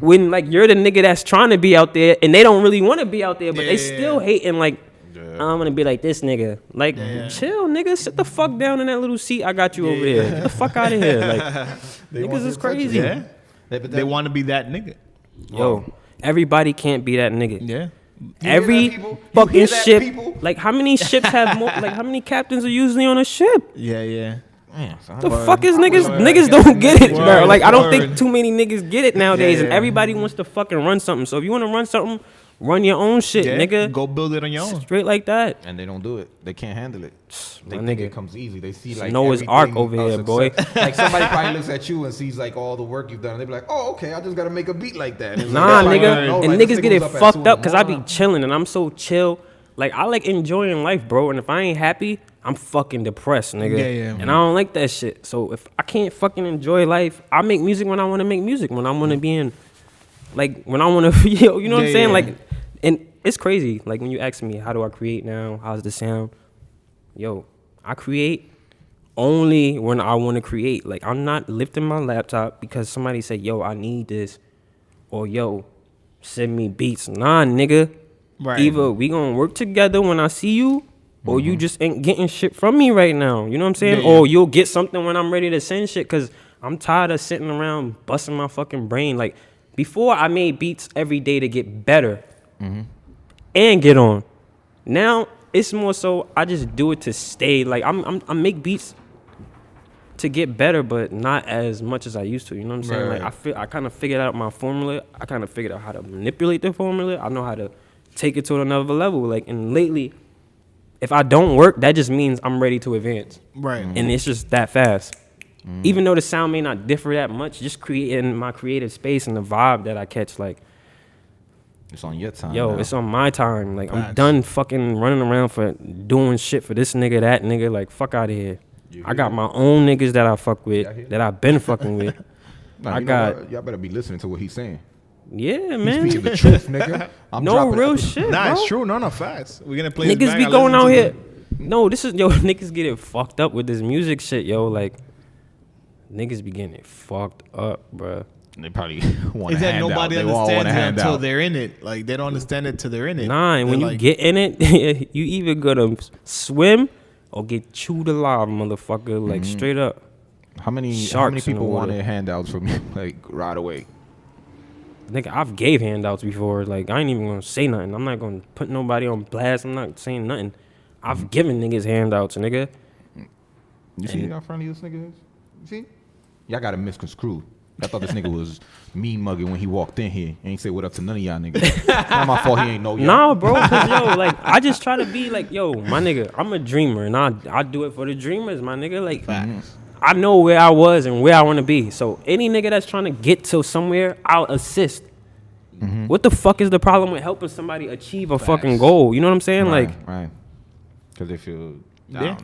When like you're the nigga that's trying to be out there and they don't really want to be out there, but they still hating like, I'm gonna be like this nigga. Like, chill, nigga. Sit the fuck down in that little seat I got you over there. Get the fuck out of here. Like, niggas is crazy. Yeah. They want to be that nigga. Yo, everybody can't be that nigga. Yeah. Every fucking ship. Like, how many ships have more? Like, how many captains are usually on a ship? Yeah. The fuck is niggas? Niggas don't get it, bro. Like, I don't think too many niggas get it nowadays, and everybody wants to fucking run something. So if you want to run something, run your own shit, nigga. Go build it on your own. Straight like that. And they don't do it. They can't handle it. They think it comes easy. They see like Noah's Ark over here, boy. Like somebody probably looks at you and sees like all the work you've done. And they be like, oh, okay, I just got to make a beat like that. Nah, nigga. And niggas get it fucked up because I be chilling and I'm so chill. Like, I like enjoying life, bro. And if I ain't happy, I'm fucking depressed, nigga. Yeah. And I don't like that shit. So if I can't fucking enjoy life, I make music when I want to make music. When I want to be in, like, when I want to, you know what I'm saying? Like, and it's crazy. Like, when you ask me, how do I create now? How's the sound? Yo, I create only when I want to create. Like, I'm not lifting my laptop because somebody said, yo, I need this. Or, yo, send me beats. Nah, nigga. Right. Either we gonna work together when I see you, or you just ain't getting shit from me right now. You know what I'm saying? Or you'll get something when I'm ready to send shit, because I'm tired of sitting around busting my fucking brain. Like, before I made beats every day to get better and get on. Now it's more so I just do it to stay. Like, I make beats to get better, but not as much as I used to. You know what I'm saying? Right. Like, I kind of figured out my formula. I kind of figured out how to manipulate the formula. I know how to take it to another level. Like, and lately, if I don't work, that just means I'm ready to advance. Right. And it's just that fast. Even though the sound may not differ that much, just creating my creative space and the vibe that I catch, like, it's on your time. Yo, it's on my time. Like, I'm done fucking running around for doing shit for this nigga, that nigga. Like, fuck out of here. I got my own niggas that I fuck with, that I've been fucking with. Nah, y'all better be listening to what he's saying. Yeah, man. He's speaking the truth, nigga. No real shit, Nah, bro. it's true. No, facts. We're gonna play. Niggas be going out here. No, this is, yo, niggas get it fucked up with this music shit, yo. Like, niggas be getting it fucked up, bro. They probably want to hand out. Nobody understands it until they're in it. Like, they don't understand it till they're in it. Nah, and when you get in it, you either gonna swim or get chewed alive, motherfucker. Like, straight up. How many people wanted handouts from you, like, right away? Nigga, I've gave handouts before. Like, I ain't even gonna say nothing. I'm not gonna put nobody on blast. I'm not saying nothing. I've given niggas handouts, nigga. You see how friendly this nigga is? You see? Y'all got him misconstrued. I thought this nigga was mean mugging when he walked in here. Ain't say what up to none of y'all niggas. Not my fault he ain't know y'all. Nah, bro, cause yo, like, I just try to be like, yo, my nigga, I'm a dreamer, and I do it for the dreamers, my nigga. Like, I know where I was and where I want to be. So any nigga that's trying to get to somewhere, I'll assist. What the fuck is the problem with helping somebody achieve a fucking goal? You know what I'm saying? Right. Because they feel...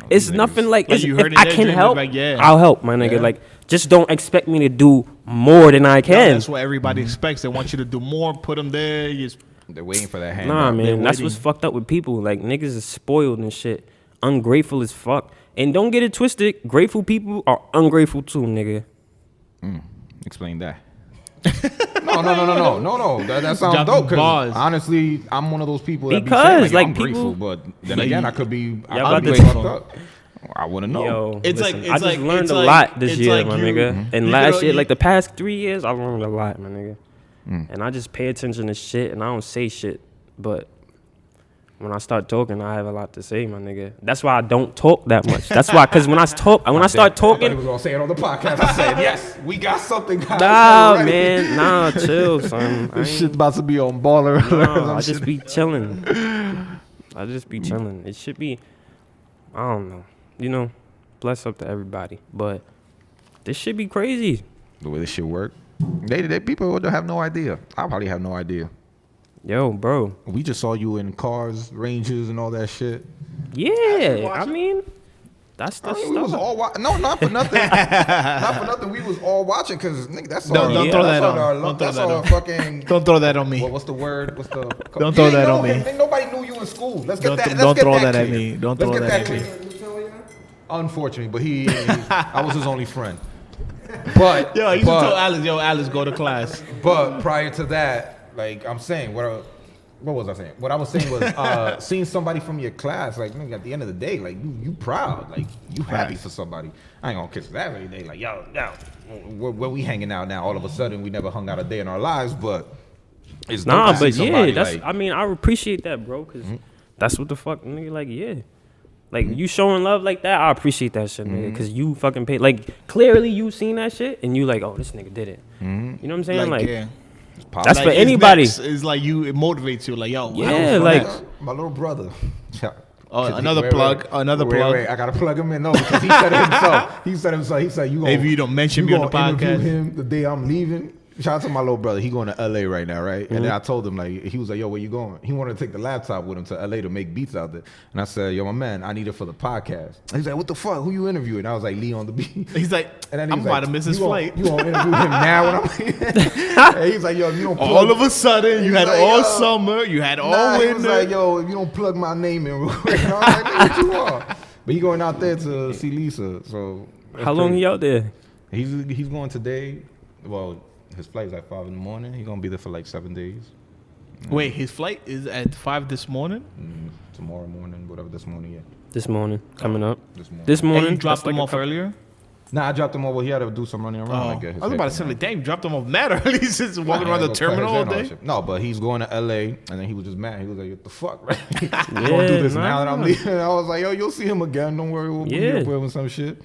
It's nothing like, if I can help, I'll help, my nigga. Like, just don't expect me to do more than I can. No, that's what everybody expects. They want you to do more, put them there. They're waiting for that hand. Nah, man, that's what's fucked up with people. Like, niggas is spoiled and shit. Ungrateful as fuck. And don't get it twisted. Grateful people are ungrateful too, nigga. Explain that. No. That sounds dope. Because honestly, I'm one of those people that be saying, like, I'm grateful, but then again, I could be fucked up. I wouldn't know. Yo, I just learned a lot this year, my nigga. And last year, like the past 3 years, I learned a lot, my nigga. and I just pay attention to shit, and I don't say shit. But when I start talking, I have a lot to say, my nigga. That's why I don't talk that much. That's why, because when I start I thought talking, he was gonna say it on the podcast. I said, yes, we got something. Guys. nah, man, nah, chill, son. This shit's about to be on baller. Nah, I just be chilling. It should be, I don't know, bless up to everybody. But this should be crazy. The way this shit work, they people don't have no idea. I probably have no idea. Yo, bro. We just saw you in cars, Rangers, and all that shit. Yeah, I mean, that's the stuff. We was all no, not for nothing. Not for nothing. We was all watching because that's don't throw that on. Don't throw that on me. What's the word? Don't throw that on me. Ain't nobody knew you in school. Let's get that. Don't throw that at me. Don't throw that at me. Unfortunately, but I was his only friend. But I used to tell Alice, go to class. But prior to that. Like I'm saying, what was I saying? What I was saying was seeing somebody from your class, like nigga, at the end of the day, like you proud, like you happy for somebody. I ain't gonna kiss that every day, like yo, where we hanging out now? All of a sudden, we never hung out a day in our lives, but it's but somebody, that's. like, I mean, I appreciate that, bro, because that's what the fuck, nigga. Like, like you showing love like that, I appreciate that shit, nigga, because you fucking paid. Like clearly, you seen that shit, and you like, oh, this nigga did it. You know what I'm saying? Like yeah. That's like for anybody. It's like it motivates you. Like, yo, yeah, like my little brother. Another plug. Wait, I gotta plug him in. No, because he said it himself. He said you. Maybe you don't mention me on the podcast. Interview him the day I'm leaving. Shout out to my little brother. He going to LA right now, right? And then I told him, like, he was like, yo, where you going? He wanted to take the laptop with him to LA to make beats out there. And I said, yo, my man, I need it for the podcast. And he's like, what the fuck? Who you interviewing? I was like, Lee on the beat. He's like, I'm about to miss his flight. You gonna interview him now when I'm and he's like, yo, if you don't plug, all of a sudden, you had like, all summer, you had all winter. He was like, yo, if you don't plug my name in real quick. And I was like, what you are? But he going out there to see Lisa. So how long he out there? He's going today. Well, his flight is at 5 in the morning. He's gonna be there for like 7 days. Wait, his flight is at 5 this morning? Tomorrow morning, whatever this morning, yeah. This morning, coming up. This morning. And you dropped him off earlier? Nah, I dropped him off. Well, he had to do some running around. I was about to say, like, damn, you dropped him off mad early. He's just walking around the terminal all day. No, but he's going to LA, and then he was just mad. He was like, what the fuck, right? I'm going to do this now that I'm leaving. I was like, yo, you'll see him again. Don't worry. We'll be up with some shit.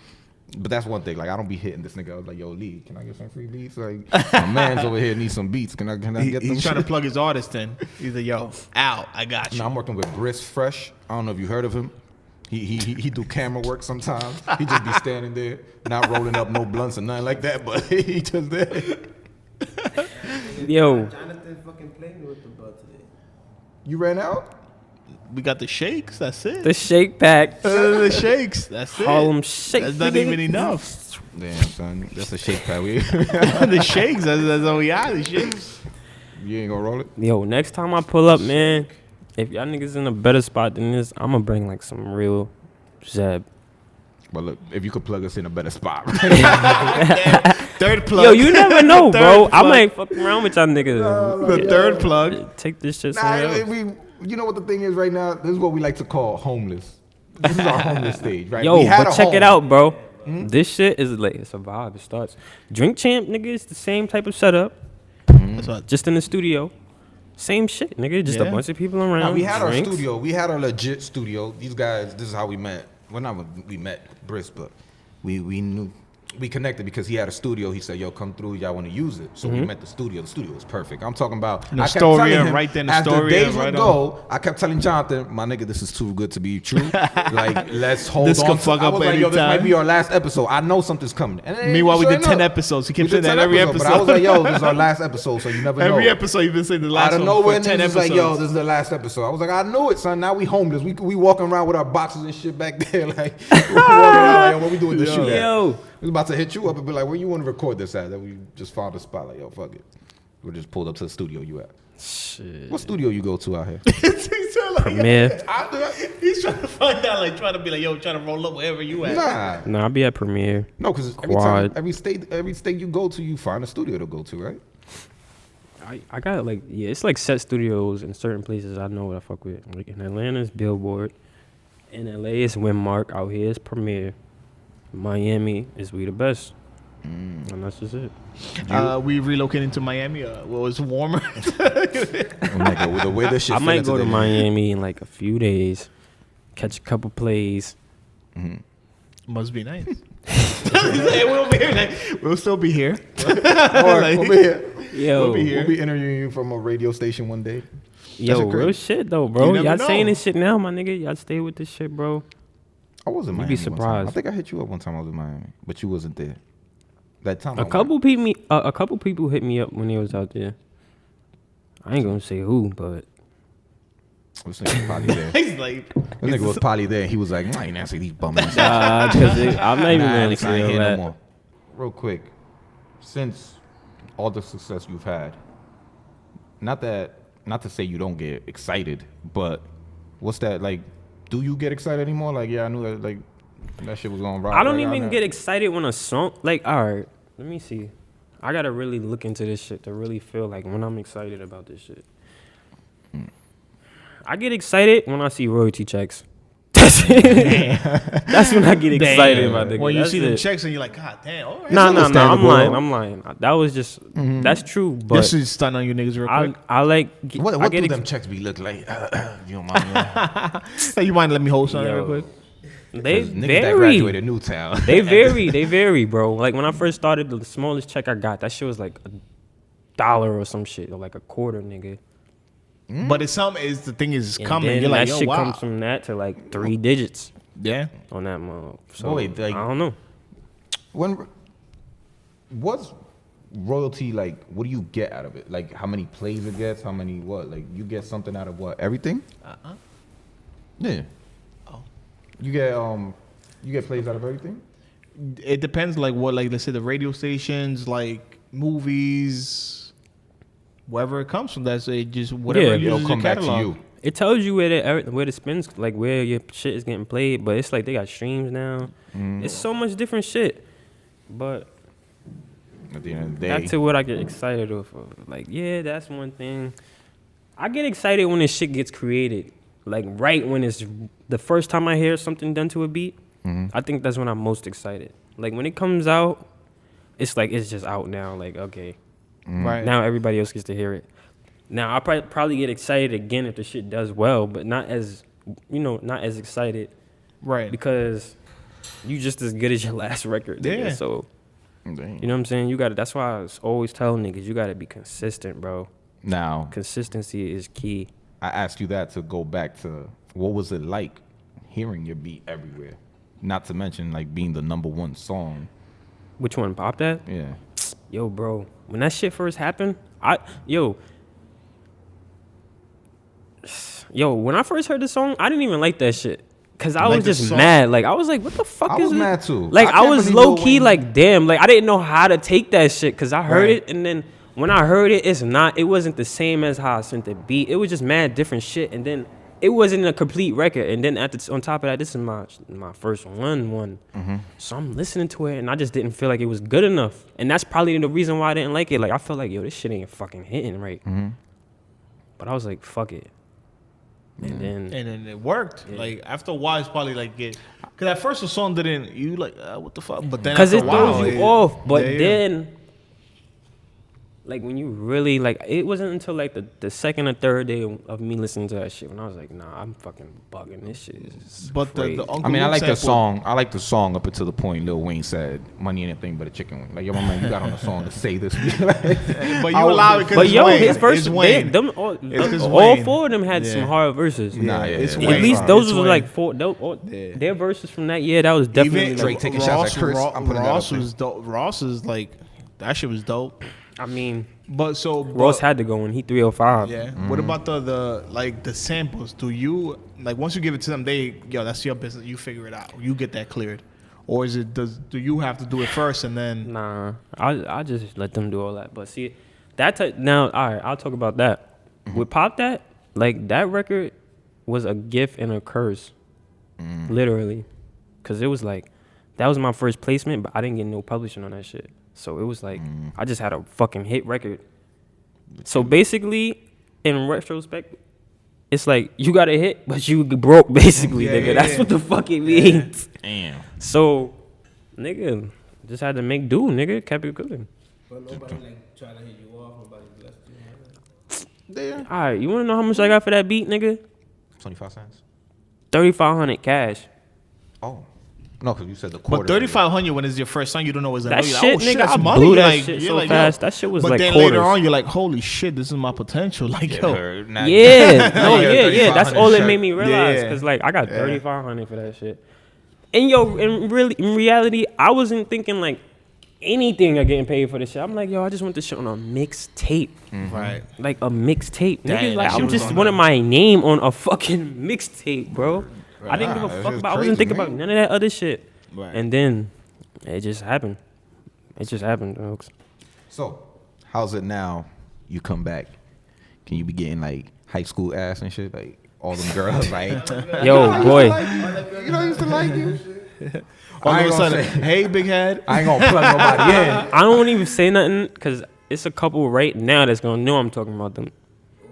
But that's one thing. Like, I don't be hitting this nigga. I was like, yo, Lee, can I get some free beats? Like, my man's over here needs some beats. Can I get them? He's trying to plug his artist in. He's like, yo, Al, I got you. Now, I'm working with Brisk Fresh. I don't know if you heard of him. He do camera work sometimes. He just be standing there, not rolling up no blunts or nothing like that, but he just there. Yo. Jonathan fucking playing with the bud today. You ran out? We got the shakes. That's it. The shake pack. The shakes. That's it. Harlem shake. That's not even enough. Damn, son. That's a shake pack. The shakes. That's all we got. The shakes. You ain't gonna roll it? Yo, next time I pull up, man, if y'all niggas in a better spot than this, I'm gonna bring like some real Zeb. But look, if you could plug us in a better spot. Third plug. Yo, you never know, bro. I might fuck around with y'all niggas. The third plug. Take this shit somewhere else. You know what the thing is right now? This is what we like to call homeless. This is our homeless stage, right? Yo, but check it out, bro. This shit is like, it's a vibe. It starts. Drink Champ, nigga, it's the same type of setup. Just in the studio. Same shit, nigga. Just a bunch of people around. Now, we had our studio. We had our legit studio. These guys, this is how we met. Well, not we met Brisk, but we knew. We connected because he had a studio. He said, yo, come through. Y'all want to use it. So we met the studio. The studio was perfect. I'm talking about. The story right then. As the days would go, I kept telling Jonathan, my nigga, this is too good to be true. Like, let's hold this on. Could fuck I up was like, yo, this time. might be our last episode. I know something's coming. And meanwhile, we did 10 episodes. He kept saying that every episode. But I was like, yo, this is our last episode, so you never know. Every episode, you've been saying the last one. Out of nowhere, 10 episodes. Like, yo, this is the last episode. I was like, I knew it, son. Now we homeless. We walking around with our boxes and shit back there. Like, we walking around, yo, what we doing this shoot at? We was about to hit you up and be like, where you want to record this at? Then we just found a spot. Like, yo, fuck it. We just pulled up to the studio you at. Shit. What studio you go to out here? Premiere. He's trying to find out, like, trying to be like, yo, trying to roll up wherever you at. Nah, I'll be at Premiere. No, because every state you go to, you find a studio to go to, right? I got like, it's like set studios in certain places I know what I fuck with. Like in Atlanta, it's Billboard. In LA, it's Windmark. Out here, it's Premiere. Miami is We the Best. And that's just it. We relocating to Miami. Well, it's warmer. The way this shit I might fell go to today. Miami in like a few days, catch a couple plays. Must be nice. We'll be here. We'll still be here. We'll be here. Yo, We'll be here. We'll be interviewing you from a radio station one day. yo, That's real shit though, bro. You never Y'all know. saying this shit now, my nigga. Y'all stay with this shit, bro. I was in You'd Miami be one time. surprised. I think I hit you up one time I was in Miami, but you wasn't there. That time. A couple people hit me up when they was out there. I ain't gonna say who, but This nigga was probably there. He's like, That nigga was probably there. He was like, I ain't answering these bum ass. because I'm not even gonna I say ain't here no that. more. Real quick, since all the success you've had, not to say you don't get excited, but what's that like? Do you get excited anymore? Like, yeah, I knew that like that shit was gonna rock. I don't Like, even know. get excited when a song like. All right, let me see. I gotta really look into this shit to really feel like when I'm excited about this shit. I get excited when I see royalty checks. That's when I get excited about the. when you That's see them it. checks and you're like, God damn. All right. No, I'm understandable. lying. That was just that's true. But This is stun on you niggas real quick. I like. What I get do ex- them checks be look like? You don't mind? Hey, you mind let me hold something Yo. real quick? They 'Cause niggas that vary. graduated Newtown. They vary, bro. Like when I first started, the smallest check I got, that shit was like $1 or some shit, or like a quarter, nigga. But it's something. Is the thing is And coming. then You're like, that yo, shit wow. comes from that to like 3 digits Yeah. on that month. So Boy, like- I don't know. What's royalty like? What do you get out of it? Like how many plays it gets? How many what? Like you get something out of what? Everything? Yeah. Oh. You get plays out of everything? It depends. Like what? Like let's say the radio stations, like movies, wherever it comes from. That's it. Just whatever Yeah. uses It'll your come back to catalog. you. It tells you where the spins, like where your shit is getting played, but it's like they got streams now. It's so much different shit. But At the end of the day. that's what I get excited for. Like, yeah, that's one thing. I get excited when this shit gets created. Like right when it's the first time I hear something done to a beat, I think that's when I'm most excited. Like when it comes out, it's like it's just out now. Like, okay. Right. Now everybody else gets to hear it. Now I'll probably get excited again if the shit does well, but not as excited Right. because you just as good as your last record. nigga. Yeah. So Damn. you know what I'm saying? You got to. That's why I was always telling niggas you got to be consistent, bro. Now, Consistency is key. I asked you that to go back to what was it like hearing your beat everywhere? Not to mention like being the nd1 song. Which one? Pop that? Yeah. Yo, bro. When that shit first happened, when I first heard the song, I didn't even like that shit. Cause I Like was the just song? mad. Like I was like, what the fuck I is was it? mad too. Like I I can't was believe low Lil key Wayne- like, damn. Like I didn't know how to take that shit. Cause I heard Right. it, and then when I heard it, it wasn't the same as how I sent the beat. It was just mad different shit. And then it wasn't a complete record. And then on top of that, this is my first one. So I'm listening to it, and I just didn't feel like it was good enough. And that's probably the reason why I didn't like it. Like I felt like, yo, this shit ain't fucking hitting right. But I was like, fuck it. And then And then it worked. Like after a while, it's probably like it. Cause at first the song didn't. You like what the fuck? But then because after it a while, throws you off. But yeah. then, like when you really like, it wasn't until like the second or third day of me listening to that shit when I was like, nah, I'm fucking bugging. This shit is But crazy. the Uncle I mean, I Luke like the sample- song. I like the song up until the point Lil Wayne said, "Money ain't a thing but a chicken wing." Like, yo, my man, you got on the song to say this. But you allow it because But it's yo, Wayne. his verse, It's Wayne. all 'cause all Wayne. four of them had Yeah. some hard verses. Nah, yeah, it's yeah. Wayne. At least It's those were Wayne. like four. Their verses from that year, that was definitely. Even Drake taking shots at Chris. I'm putting that Ross up there. was dope. Ross is like that shit was dope. I mean, But so Ross had to go in. He 305. yeah. What about the like the samples? Do you like once you give it to them, that's your business. You figure it out. You get that cleared, or is it do you have to do it first and then? Nah, I just let them do all that. But see, now, all right, I'll talk about that. With Pop That, like that record was a gift and a curse, literally, because it was like that was my first placement, but I didn't get no publishing on that shit. So it was like I just had a fucking hit record. So basically, in retrospect, it's like you got a hit, but you broke basically, Yeah, nigga. yeah, That's yeah. what the fuck it means. Damn. So, nigga, Just had to make do, nigga. Kept it cooking. But nobody like trying to hit you off. Nobody blessed you. There. All right, you wanna know how much I got for that beat, nigga? 25 cents. 3,500 cash. Oh. No, because you said the quarter. But 3,500 when it's your first song, you don't know what's That you're shit, like, oh, nigga, that's I money. blew that Like, shit you're so like, fast. Yo. That shit was but like then quarters. later on, you're like, holy shit, this is my potential. Like, yo. Yeah, no, yeah. That's all it made me realize. Yeah. Cause like I got 3,500 for that shit. And yo, in reality, I wasn't thinking like anything of getting paid for this shit. I'm like, yo, I just want this shit on a mixtape. Right. Like a mixtape. Dang, Nigga, like that shit I was just on wanted that. my name on a fucking mixtape, bro. I didn't give a Nah, fuck it's about. I wasn't crazy, thinking man. about none of that other shit. Right. And then it just happened. It just happened, folks. So, how's it now? You come back. Can you be getting like high school ass and shit? Like all them girls, like, Yo, boy. you know, I used to like you. All I of ain't a gonna sudden, say- hey, big head. I ain't gonna plug nobody in. I don't even say nothing because it's a couple right now that's gonna know I'm talking about them.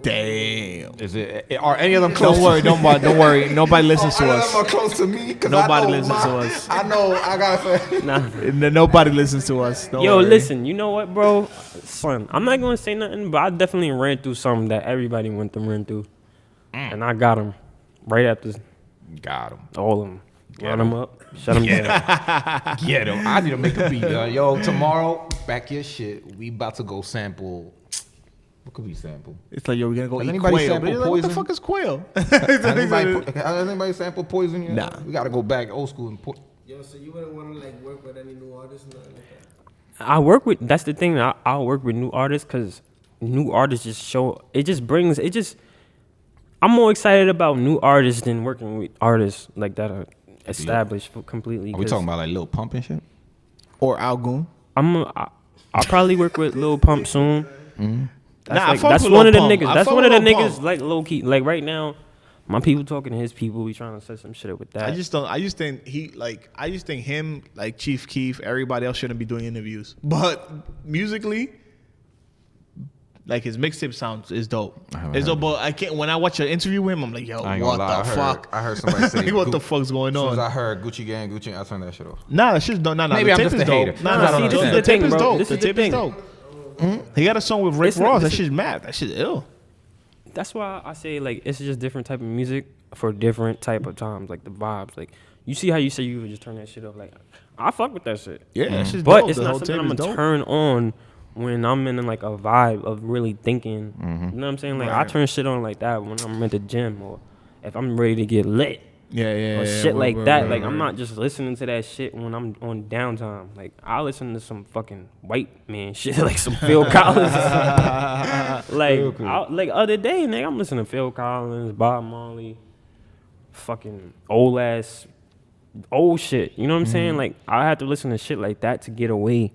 Damn. Is it? Are any of them close? Don't worry, don't worry. Nobody listens to Any of us. them are close to me. 'Cause Nobody I know listens to us. I know. I gotta say. Nah. Nobody listens to us. Don't Yo, worry. listen, you know what, bro? Son, I'm not gonna say nothing, but I definitely ran through something that everybody went to run through. And I got them right after Got him. all of them. Run them up, shut them down. Get him. I need to make a beat. Yo, tomorrow, back your shit. We about to go sample. What could we sample? It's like, yo, we're gonna go Has eat anybody quail. sampled But you're like, what the Poison? fuck is quail? Has anybody sampled Poison yet? Nah. We gotta go back old school and Yo, so you wouldn't want to like work with any new artists, nothing like that? I work with, that's the thing, I'll work with new artists because new artists just show, I'm more excited about new artists than working with artists like that are established completely. Are we 'cause talking about like Lil Pump and shit? Or Algoon. I'll probably work with Lil Pump soon. That's, Nah, I like, fuck that's with one Lil of the Pump. niggas. I That's fuck one of with the Lil niggas Pump. like low key. Like right now, my people talking to his people. We trying to set some shit up with that. I just think him, like Chief Keef, everybody else shouldn't be doing interviews. But musically, like his mixtape sounds is dope. It's dope, but I can't. When I watch an interview with him, I'm like, yo, I ain't what gonna lie. the fuck? I heard somebody say, Like, what the fuck's going As soon as on? I heard Gucci Gang, I turned that shit off. Nah, that shit's dope. Nah, Maybe the I'm tape just is a hater. dope. Nah, Nah, see, the this is tape the thing, is bro. dope. This The is the tape is thing. dope. He got a song with Rick Listen, Ross. That listen. shit's mad. That shit's ill. That's why I say like it's just different type of music for different type of times. Like the vibes. Like you see how you say you would just turn that shit off. Like I fuck with that shit. Yeah, that shit's But dope. it's The not whole something tape I'm is gonna dope. turn on when I'm in like a vibe of really thinking. You know what I'm saying? Like I Right. turn shit on like that when I'm at the gym or if I'm ready to get lit Yeah, or shit like that. Like I'm not just listening to that shit when I'm on downtime. Like I listen to some fucking white man shit, like some Phil Collins. Like other day, nigga, I'm listening to Phil Collins, Bob Marley, fucking old shit. You know what I'm saying? Like I have to listen to shit like that to get away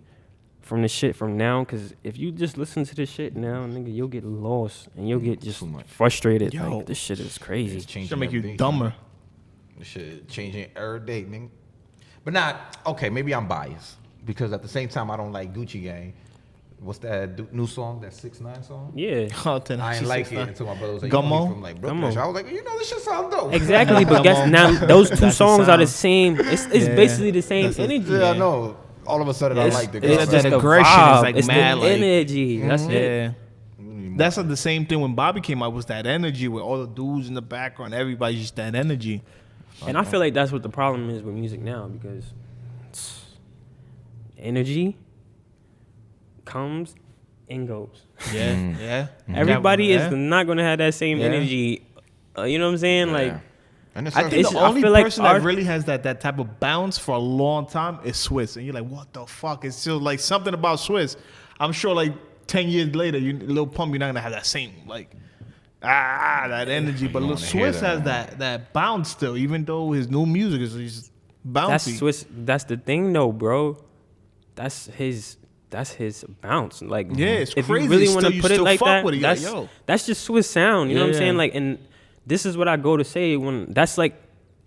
from the shit from now. Cause if you just listen to this shit now, nigga, you'll get lost and you'll get just Too much. frustrated. Yo. Like this shit is crazy. It's changing Should make you every day. dumber. This shit changing every day, nigga. But not okay. Maybe I'm biased because at the same time I don't like Gucci Gang. What's that new song? That 6ix9ine song? Yeah. I ain't like it until my brother was like, Gummo? you know, he from like Brooklyn. Gummo. I was like, you know, this shit sound dope. Exactly, but Come guess on. now those two That's the songs are the sound. same. It's Yeah. basically the same That's energy. Yeah, I know. All of a sudden, I like the It's It's just that the aggression is, vibe. like, It's mad, the like- energy. That's it. Yeah. That's like the same thing when Bobby came out, was that energy with all the dudes in the background, everybody just that energy. And I feel like that's what the problem is with music now because energy comes and goes. Yeah, yeah. Everybody is Yeah. not gonna have that same Yeah. energy. You know what I'm saying? Like And it's I think It's the just- I only feel like person that really has that type of bounce for a long time is Swiss. And you're like, what the fuck? It's still like something about Swiss. I'm sure like 10 years later, Lil Pump, you're not gonna have that same like that energy. But Lil wanna hear Swiss that, has that bounce still, even though his new music is just bouncy. that's Swiss. That's the thing, though, bro. That's his bounce. Like, Yeah, it's if crazy. you really Still- want to you put it still like fuck that, with it. You're like, that's yo. that's just Swiss sound. You know what I'm Yeah. saying? Like, and this is what I go to say when that's like,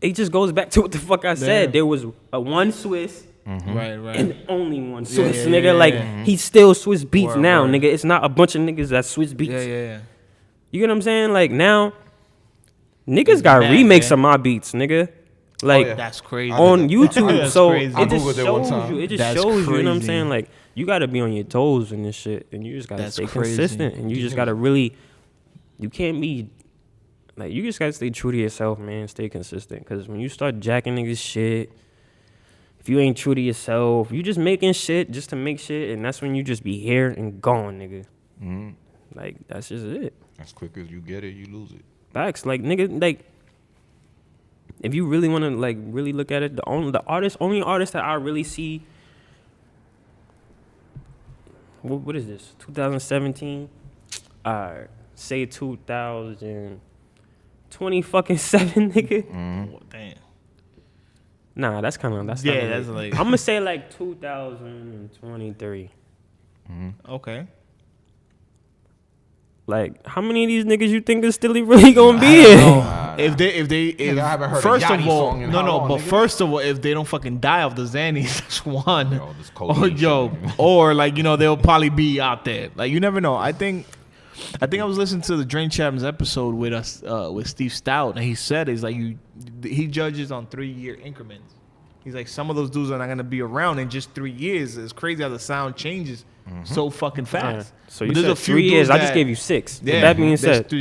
it just goes back to what the fuck I said. Yeah. There was a one Swiss. Right, right. And only one Swiss, yeah, nigga. yeah, like yeah. he's still Swiss beats Word, now, word. nigga. It's not a bunch of niggas that Swiss beats. yeah. You get what I'm saying? Like now, niggas got mad, remakes man. of my beats, nigga. Like that's crazy on YouTube. That's so crazy. it just Googled it one shows time. you. It just That's shows you. You know what I'm crazy. saying? Like you gotta be on your toes in this shit, and you just gotta That's stay crazy. consistent, and you just gotta really. You can't be. Like you just gotta stay true to yourself, man. Stay consistent, cause when you start jacking niggas shit, if you ain't true to yourself, you just making shit just to make shit, and that's when you just be here and gone, nigga. Mm-hmm. Like that's just it. As quick as you get it, you lose it. Facts, like nigga, like if you really want to like really look at it, the only artist that I really see. What is this? 2017. Say 2020 fucking 7, nigga. Oh, damn. Nah, that's kind of Yeah, not that's really. like- I'm gonna say like 2023. Okay. Like, how many of these niggas you think is still really gonna be here? If Nigga, I haven't heard a first of Yachty all, song in no, how no, long, but nigga? first of all, if they don't fucking die off the Xannies, that's one. Yo, this Or codeine yo, shit, nigga. or like they'll probably be out there. Like you never know. I think I was listening to the Drain Chapman's episode with us with Steve Stout, and he said he's like he judges on 3-year increments. He's like some of those dudes are not gonna be around in just 3 years. It's crazy how the sound changes so fucking fast. So But you there's said 3 years. I just gave you 6. Yeah, That being that's said, It's 3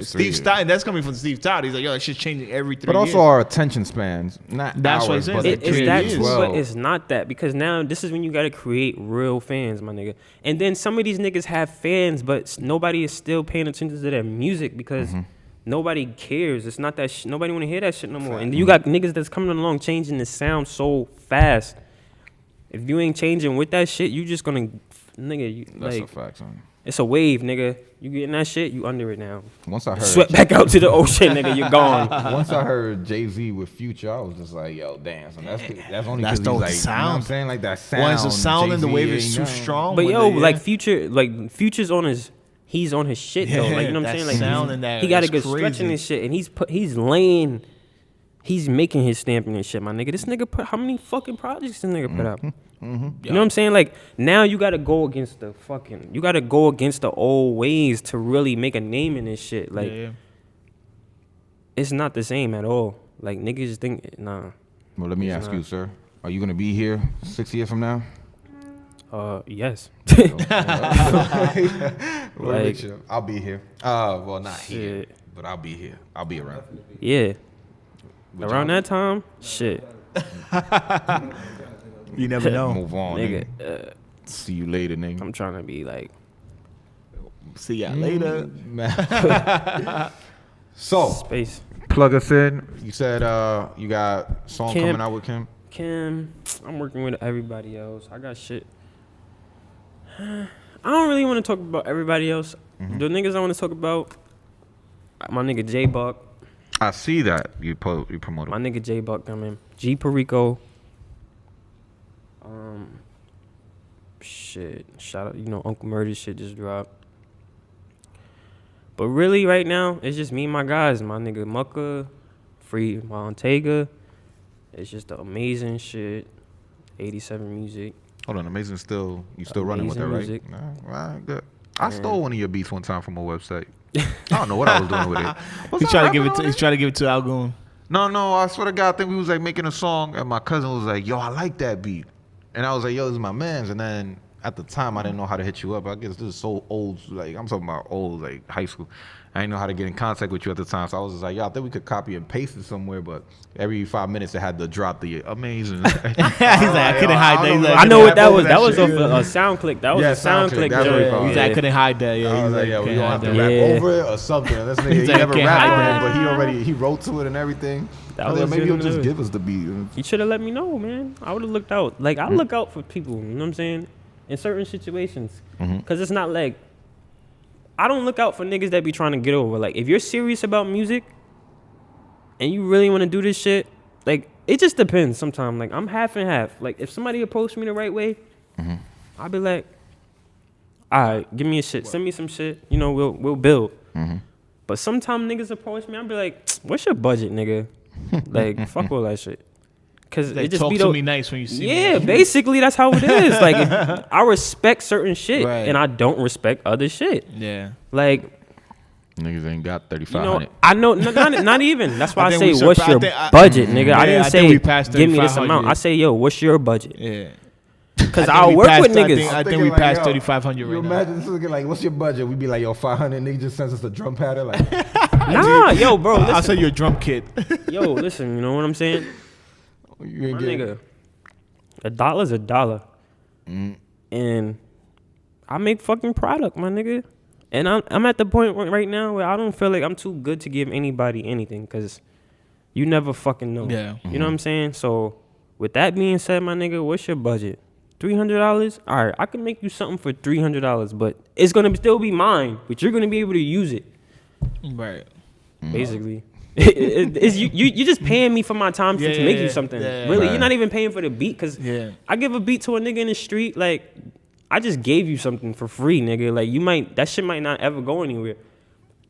Steve years. Stout, and that's coming from Steve Stout. He's like, yo, that shit's changing every 3 But years. also our attention spans, not That's what ours, I'm but saying. the it's that kids too, as well. but it's not that, because now this is when you gotta create real fans, my nigga. And then some of these niggas have fans, but nobody is still paying attention to their music because nobody cares. It's not that nobody want to hear that shit no more. And you got niggas that's coming along changing the sound so fast. If you ain't changing with that shit, you just gonna, nigga, you, That's like a fact, son. it's a wave, nigga. You getting that shit, you under it now. Once I heard Sweat back out to the ocean, nigga. You're gone. Once I heard Jay-Z with Future, I was just like, yo, damn. So that's only That's because he's the like, sound. you know what I'm saying? Like that sound. Once the sound and the Jay-Z wave ain't is too nothing. strong. But with yo, it, like yeah. Future's on his. He's on his shit though, like you know what I'm that saying. Like sound and that he got a is good stretch in crazy. his shit, and he's making his stamp in his shit, my nigga. This nigga put how many fucking projects this nigga put out? You know what I'm saying? Like now you gotta go against the old ways to really make a name in this shit. Like Yeah. it's not the same at all. Like niggas think nah. Well, let me ask you, sir. Are you going to be here 6 years from now? Yes. Like, I'll be here. Well, not here, Shit. but I'll be here. I'll be around. Yeah. Would Around y'all that time, shit, You never know. Move on, nigga. nigga. See you later, nigga. I'm trying to be like. See ya later. So, Space. plug us in. You said you got a song Kim. coming out with Kim. Kim, I'm working with everybody else. I got shit. I don't really want to talk about everybody else. The niggas I want to talk about, my nigga J Buck. I see that you promoted. My nigga J Buck coming. G Perico. Shit. Shout out, Uncle Murder shit just dropped. But really, right now, it's just me and my guys. My nigga Mucka, Free Montega. It's just the amazing shit. 87 music. Hold on, Amazin you still running with that, Amazing right? music. Nah, right, good. I stole one of your beats one time from a website. I don't know what I was doing with it. He's trying to give it to Algoon. No, I swear to God, I think we was like making a song, and my cousin was like, "Yo, I like that beat," and I was like, "Yo, this is my man's." And then at the time, I didn't know how to hit you up. I guess this is so old, like I'm talking about old, like high school. I didn't know how to get in contact with you at the time, so I was just like, "Yo, I think we could copy and paste it somewhere." But every 5 minutes, it had to drop the amazing. He's like, I couldn't hide that. He's like, I know what that was. that That was shit. off a sound click. That was Yeah, a sound click. that's what he called He's it. like, I couldn't hide that. Yeah, I was he's like, "Yo, we can't gonna hide have to that. rap Yeah. over it or something." And this nigga, He's he like, never can't rapped hide on that. it, but he wrote to it and everything. That I was like, was maybe he'll him just good. give us the beat. You should have let me know, man. I would have looked out. Like, I look out for people, you know what I'm saying? In certain situations. Because it's not like, I don't look out for niggas that be trying to get over. Like, if you're serious about music and you really want to do this shit, like, it just depends sometimes. Like, I'm half and half. Like, if somebody approached me the right way, I'll be like, all right, give me a shit. Send me some shit. We'll build. But sometimes niggas approach me, I'll be like, what's your budget, nigga? Like, fuck all that shit. Cause Like, it just talk be to the, me nice when you see me. yeah, basically that's how it is. Like, I respect certain shit, Right. and I don't respect other shit. Yeah. Like, Niggas ain't got You 3,500. know, I know, not even. That's why I, say, we what's your budget, nigga? I didn't say, give me this amount. I say, yo, what's your budget? Yeah. Because I'll work with niggas. I think we like, passed yo, 3,500 right you now. imagine this nigga like, what's your budget? We'd be like, yo, 500. Nigga just sends us a drum pattern. Like, Nah, yo, bro, I'll listen. sell you a drum kit. Yo, listen, you know what I'm saying? you My ain't nigga, $1's $1. And I make fucking product, my nigga. And I'm at the point right now where I don't feel like I'm too good to give anybody anything because you never fucking know. Yeah. You know what I'm saying? So with that being said, my nigga, what's your budget? $300? All right, I can make you something for $300, but it's going to still be mine, but you're going to be able to use it. Right. Basically. It's you just paying me for my time to make you something. Really, right. you're not even paying for the beat because I give a beat to a nigga in the street, like, I just gave you something for free, nigga. Like, that shit might not ever go anywhere.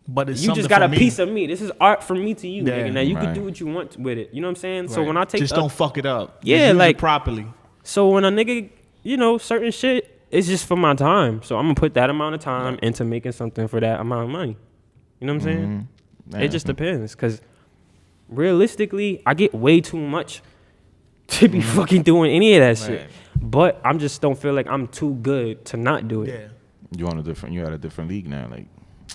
But it's you just got a piece of me. This is art from me to you, nigga. Now you can do what you want with it. You know what I'm saying? Right. So when I take just don't fuck it up. Yeah, use like it properly. So when a nigga, you know, certain shit, it's just for my time. So I'm gonna put that amount of time into making something for that amount of money. You know what I'm saying? It just depends, cause realistically, I get way too much to be fucking doing any of that shit. But I'm just don't feel like I'm too good to not do it. Yeah. You at a different league now. Like,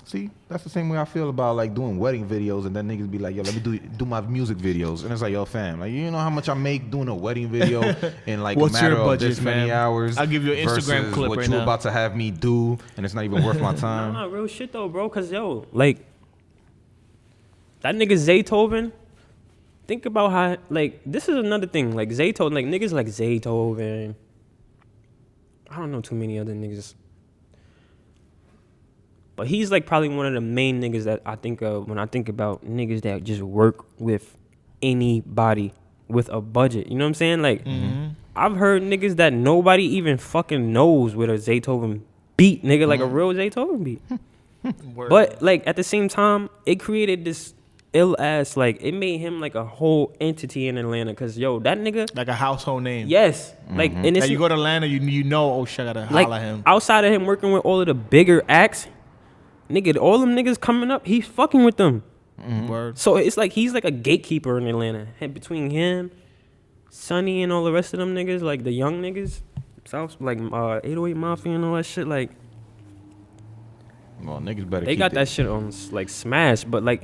see, that's the same way I feel about like doing wedding videos, and then niggas be like, yo, let me do my music videos, and it's like, yo, fam, like, you know how much I make doing a wedding video in like What's a matter your budget, of this many hours? I'll give you an Instagram versus clip what right you now. about to have me do, and it's not even worth my time. Nah, real shit though, bro. Cause yo, like that nigga Zaytoven. Think about how, like, this is another thing. Like Zaytoven, like niggas like Zaytoven. I don't know too many other niggas. But he's like probably one of the main niggas that I think of when I think about niggas that just work with anybody with a budget. You know what I'm saying? Like, I've heard niggas that nobody even fucking knows with a Zaytoven beat, nigga, like a real Zaytoven beat. But like at the same time, it created this ill ass, like it made him like a whole entity in Atlanta. Cause yo, that nigga, like a household name. yes, like, and it's Like you go to Atlanta, you know, oh shit, I gotta like holla him. outside of him working with all of the bigger acts, nigga, all them niggas coming up, he's fucking with them. Word. So it's like he's like a gatekeeper in Atlanta. And between him, Sonny, and all the rest of them niggas, like the young niggas, South, like 808 Mafia and all that shit, like Well, niggas better. they keep got it. that shit on like smash. But like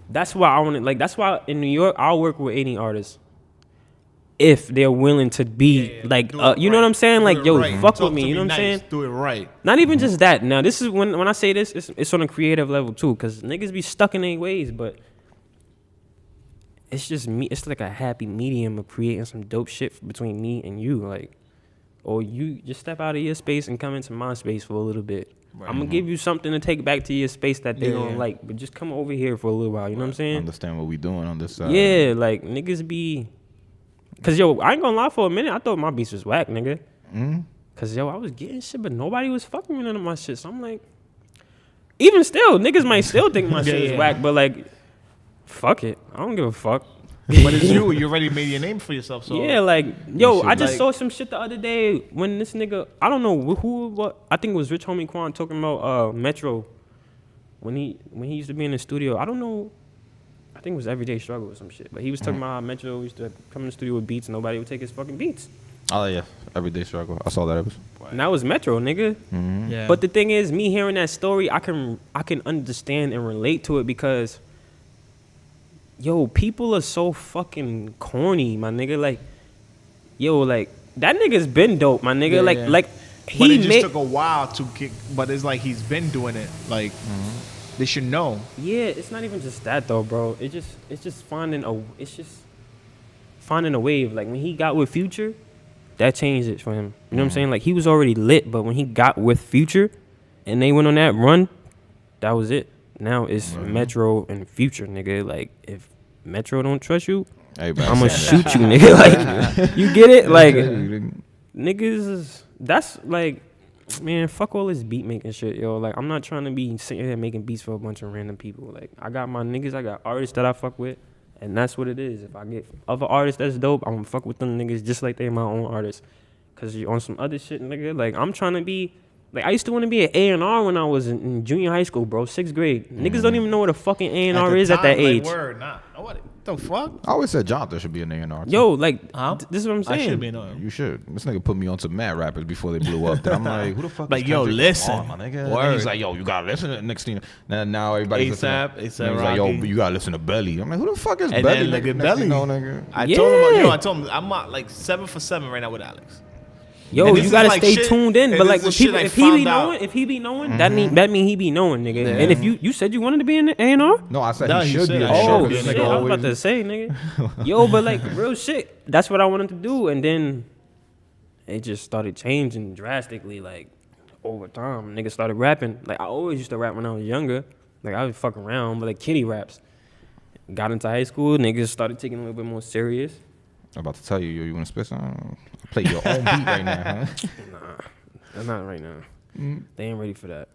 that's why I want to, like, that's why in New York I'll work with any artist if they're willing to be like, you know what I'm saying? Like, yo, fuck with me. You know what I'm saying? Do it right. Not even just that. Now, this is when I say this, it's on a creative level too, because niggas be stuck in their ways, but it's just me. It's like a happy medium of creating some dope shit between me and you, like, or you just step out of your space and come into my space for a little bit. Right. I'm gonna give you something to take back to your space that they don't like, but just come over here for a little while. You know what I'm saying? Understand what we doing on this side. Yeah, like niggas be, cause yo, I ain't gonna lie, for a minute I thought my beats was whack, nigga. Cause yo, I was getting shit, but nobody was fucking with none of my shit. So I'm like, even still, niggas might still think my shit is whack, but like, fuck it, I don't give a fuck. But it's you. You already made your name for yourself. So Yeah, like, yo, I just like, saw some shit the other day when this nigga, I don't know what, I think it was Rich Homie Quan talking about Metro when he used to be in the studio. I don't know, I think it was Everyday Struggle or some shit, but he was talking about how Metro used to come in the studio with beats and nobody would take his fucking beats. Oh yeah, Everyday Struggle. I saw that episode. And that was Metro, nigga. Yeah. But the thing is, me hearing that story, I can understand and relate to it because, yo, people are so fucking corny, my nigga. Like, yo, like, that nigga's been dope, my nigga. Like he but it just took a while to kick. But it's like he's been doing it. Like, they should know. Yeah, it's not even just that though, bro. It's just finding a wave. Like when he got with Future, that changed it for him. You know what I'm saying? Like he was already lit, but when he got with Future and they went on that run, that was it. Now it's Metro and Future, nigga. Like if Metro don't trust you, I'm gonna shoot you, nigga. Like you get it? Like niggas, that's like, man, fuck all this beat making shit, yo. Like I'm not trying to be sitting here making beats for a bunch of random people. Like I got my niggas, I got artists that I fuck with, and that's what it is. If I get other artists that's dope, I'm gonna fuck with them niggas just like they my own artists. Cause you on some other shit, nigga. Like I'm trying to be Like, I used to want to be an A&R when I was in junior high school, bro. 6th grade. Niggas don't even know what a fucking A&R is at that age. Word, nah. What the fuck? I always said Jonathan should be an A&R. Yo, like, this is what I'm saying. I should be an You should. This nigga put me on to mad rappers before they blew up. Then I'm like, who the fuck? Like, is yo, Kendrick listen. Lamar, my nigga? And he's like, yo, you gotta listen to next thing. Now everybody's ASAP He's like, yo, you gotta listen to Belly. I'm like, who the fuck is And Belly? then look nigga? at Next thing Belly. you know, nigga. I told him, I'm like 7 for 7 right now with Alex. Yo, And you this gotta is like stay shit- tuned in. and But this like, is with shit people, I if he be found out. knowing, that mean he be knowing, nigga. Yeah. And if you said you wanted to be in the A&R? No, I said No, he he should said be. I an should Oh be. A&R. This shit, nigga I was about always- to say, nigga. Yo, but like real shit. That's what I wanted to do, and then it just started changing drastically. Like over time, niggas started rapping. Like I always used to rap when I was younger. Like I would fuck around, but like kiddie raps. Got into high school, niggas started taking it a little bit more serious. I'm about to tell you, yo, you want to spit something? I'll play your own beat right now, huh? Not right now. They ain't ready for that.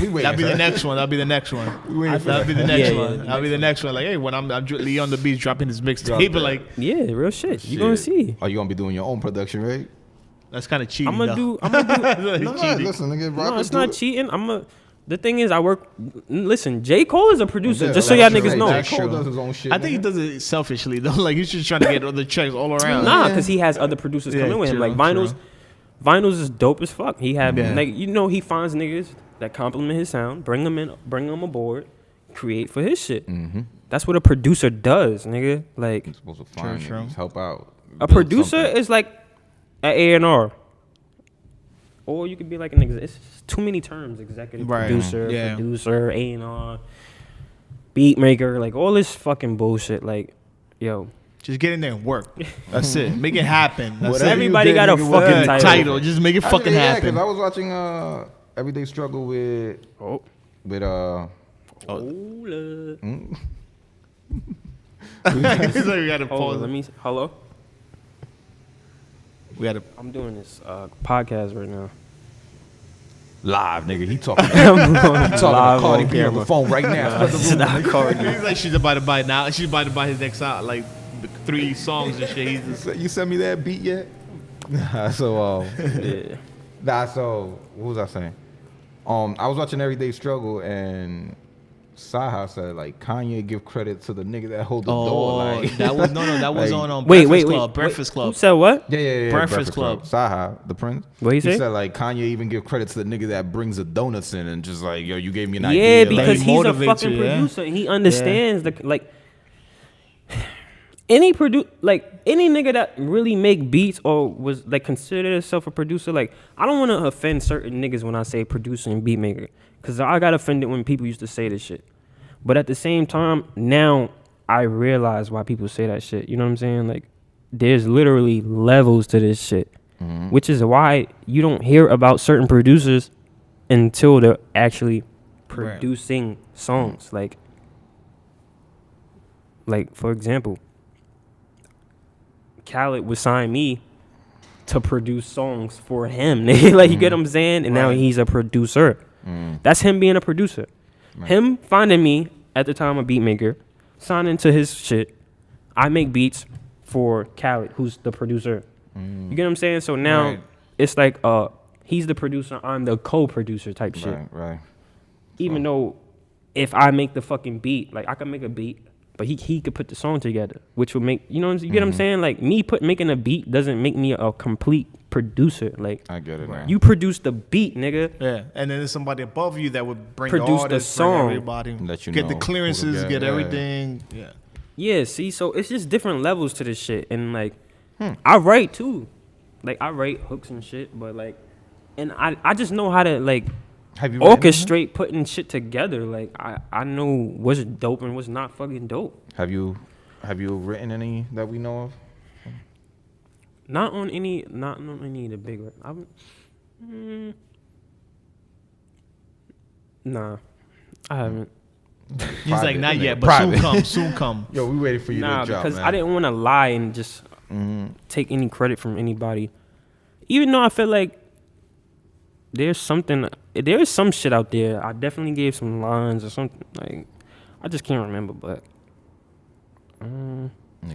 We waiting. That'll be the son. next one. That'll be the next one. That'll be the next one. That'll be the next one. Like, hey, when I'm Lee on the beach dropping his mixtape, but like, Yeah, real shit. You gonna see. Oh, you gonna be doing your own production, right? that's kind of cheating. I'm gonna though. do. No, listen, nigga. No, rappers it's do not it. cheating. The thing is, I work. Listen, J. Cole is a producer. Yeah, just so y'all that's niggas true. know. J. Cole does his own shit. I think he nigga. does it selfishly though. Like he's just trying to get other checks all around. Nah, because he has other producers Yeah, coming with him. true, Like Vinyls is dope as fuck. He have Yeah. like he finds niggas that compliment his sound, bring them aboard, create for his shit. That's what a producer does, nigga. Like You're supposed to find true. niggas, help out. a build producer something. is like an A&R. Or you could be like it's too many terms. Executive Right. producer, Yeah. producer, A&R, beat maker, like all this fucking bullshit. Like, yo, Just get in there and work. That's it. Make it happen. That's Whatever it. everybody you got did, a nigga, fucking whatever. title. Just make it fucking Yeah, happen. because I was watching Everyday Struggle with Oh, It's like we gotta hold pause. on, let me. Hello, We gotta. I'm doing this podcast right now. live, nigga. He talking. I'm He talking to live Cardi on B on the camera. phone right now. It's not Cardi. He's like she's about to buy now. She's about to buy his next out, like 3 songs and shit. He's just, You sent me that beat yet? So Yeah. so what was I saying? I was watching Everyday Struggle and Saha said like Kanye give credit to the nigga that hold the door. Like that was that was like- on Wait, Breakfast wait. Club. Breakfast Who Club. said what? yeah. Breakfast Club. Saha, the prince. What he say? said like Kanye even give credit to the nigga that brings the donuts in and just like yo, you gave me an Yeah, idea. because he he's a motivates fucking you, yeah. producer. And he understands the like. Any nigga that really make beats or was like consider himself a producer, like I don't want to offend certain niggas when I say producer and beat maker, cause I got offended when people used to say this shit. But at the same time, now I realize why people say that shit. You know what I'm saying? Like there's literally levels to this shit, which is why you don't hear about certain producers until they're actually producing songs. Like for example, Khaled would sign me to produce songs for him. Like you get what I'm saying? And now he's a producer. That's him being a producer. Him finding me at the time a beat maker, signing to his shit. I make beats for Khaled, who's the producer. You get what I'm saying? So now it's like he's the producer, I'm the co-producer type shit. Right. Even though if I make the fucking beat, like I can make a beat, but he could put the song together, which would make, you know, you get what I'm saying? Like me making a beat doesn't make me a complete producer. Like I get it now. you produce the beat, nigga. yeah. And then there's somebody above you that would bring Produce the the artists, song. bring everybody, Let you get know the who clearances, to get get, everything. Yeah. Yeah, see, so it's just different levels to this shit. And like I write too. Like I write hooks and shit, but like and I just know how to like Have you written orchestrate putting shit together. Like I know what's dope and what's not fucking dope. Have you written any that we know of? Not on any of the big. Nah, I haven't. He's like, Private, not nigga, yet, but private. soon come. Yo, we waiting for you Nah, to drop, because man. I didn't want to lie and just take any credit from anybody. Even though I feel like there is some shit out there. I definitely gave some lines or something. Like I just can't remember, but Nigga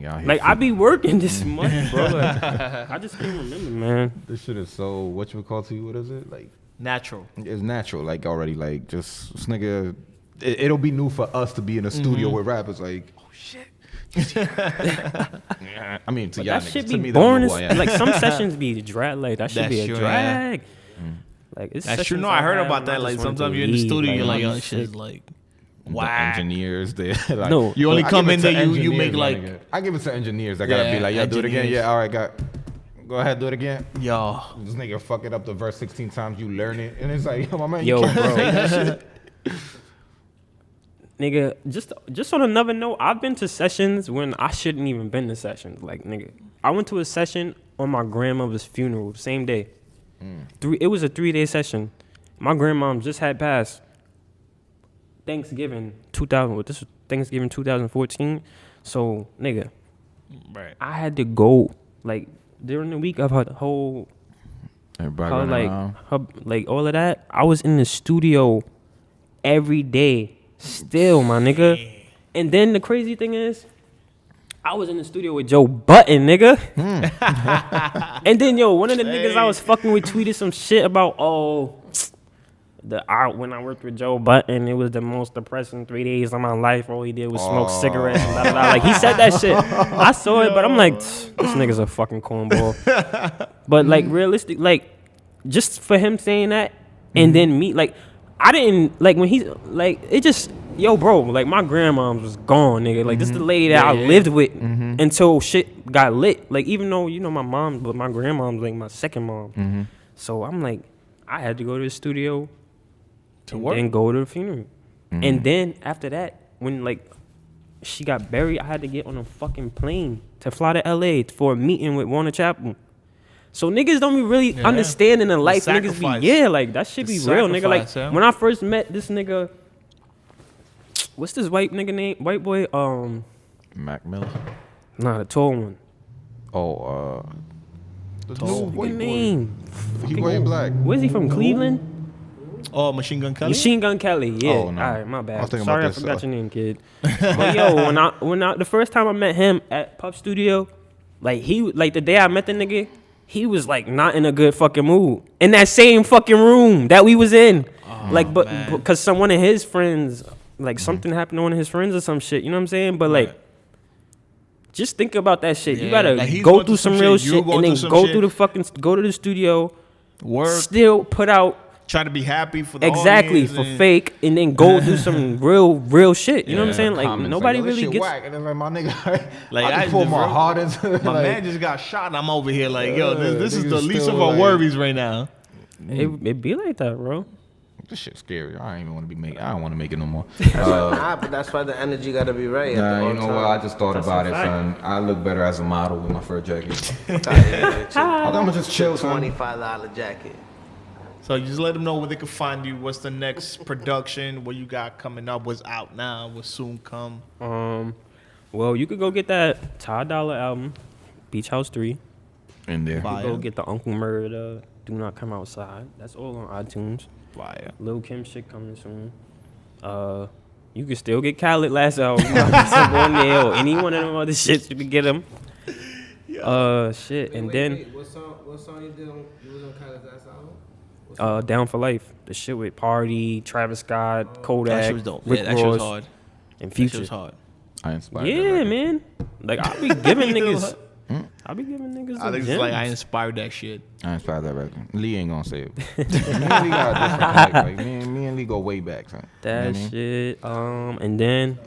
out here like I be working this month, bro. Like, I just can't remember, man. This shit is so what you would call to you. What is it like? Natural. It's natural, like already, like just this nigga. It'll be new for us to be in a studio with rappers. Like, oh shit. Yeah, I mean, to y'all that niggas, should to be me, boring. like Some sessions be drag. Like that should That's be a true, drag. Like it's That's true. sessions No, I heard have about when that. I Like just wanted sometimes to you're in the leave, studio, you're like, I'm yo, sick. shit's like, the wow. engineers, they like, No, You only I come give in it there, to you engineers, make my like, nigga. I give it to engineers. I gotta be like, yo, do it again. engineers. Yeah, all right, go ahead, do it again. yo, This nigga fuck it up the verse 16 times. You learn it, and it's like, yo, my man, Yo, you can't bro. say that shit. Nigga, just on another note, I've been to sessions when I shouldn't even been to sessions. Like, nigga, I went to a session on my grandmother's funeral, same day. It was a 3-day session. My grandmom just had passed. Thanksgiving 2014. So, nigga, right. I had to go like during the week of her whole, Everybody her, running like around. her, like all of that. I was in the studio every day. Still, my nigga. And then the crazy thing is, I was in the studio with Joe Button, nigga. And then, one of the niggas I was fucking with tweeted some shit about, when I worked with Joe Button, it was the most depressing 3 days of my life. All he did was smoke cigarettes and da, da, da. Like, he said that shit. I saw it, but I'm like, this nigga's a fucking cornball. But, like, realistic, like, just for him saying that, and then me, like, I didn't, like, when he's, like, it just, bro, like, my grandmom was gone, nigga. Like, this is the lady that I lived with until shit got lit. Like, even though, my mom, but my grandmom's, like, my second mom. So, I'm like, I had to go to the studio to work and go to the funeral. And then, after that, when, like, she got buried, I had to get on a fucking plane to fly to L.A. for a meeting with Warner Chappell. So niggas don't be really understanding the life. Niggas be, like, that shit be real, nigga. Like, when I first met this nigga, what's this white nigga name? White boy? Mac Miller. Nah, the tall one. Oh, the Tall. new white name? He wearing black. Where's he from? Cleveland? Oh, Machine Gun Kelly. Machine Gun Kelly. Yeah. Oh, no. All right, my I was bad. thinking Sorry, about I this, forgot your name, kid. But when I the first time I met him at Puff Studio, like the day I met the nigga, he was like not in a good fucking mood in that same fucking room that we was in. But because one of his friends, like something happened to one of his friends or some shit. You know what I'm saying? But like, just think about that shit. You gotta like go through some real shit and then go to the studio, work, still put out. Try to be happy for the Exactly, for fake, and then go do some real shit. You know what I'm saying? Like, nobody really gets... Whack. And it's like, my nigga, like, I just pull my heart into my like, man just got shot, and I'm over here like, yo, this is the niggas least still of our like- worries right now. It be like that, bro. this shit's scary. I ain't even want to be making. I don't want to make it no more. But that's why the energy gotta be right. Nah, you know what? I just thought about it, son. I look better as a model with my fur jacket. I think I'm gonna just chill, son. $25 jacket. So you just let them know where they can find you. What's the next production? What you got coming up? What's out now? What's soon come? Well, you could go get that Ty Dolla album, Beach House 3. In there. You could go get the Uncle Murder, Do Not Come Outside. That's all on iTunes. Fire. Lil' Kim shit coming soon. You can still get Khaled last album. On there, or any one of them other shits, you can get them. Shit, and then What song you did? You was on Khaled's last album? Down for Life, the shit with Party, Travis Scott, Kodak, That shit was dope. Rick Yeah, that shit was Ross, hard. and That shit Future. was hard. I inspired that Yeah, record. man. Like I be giving niggas. I be giving niggas. I think the it's like I gems. inspired that shit. I inspired that record. Lee ain't gonna say it. Me and Lee got a different connect. Like, me and Lee go way back, son. That You know what I mean? shit. And then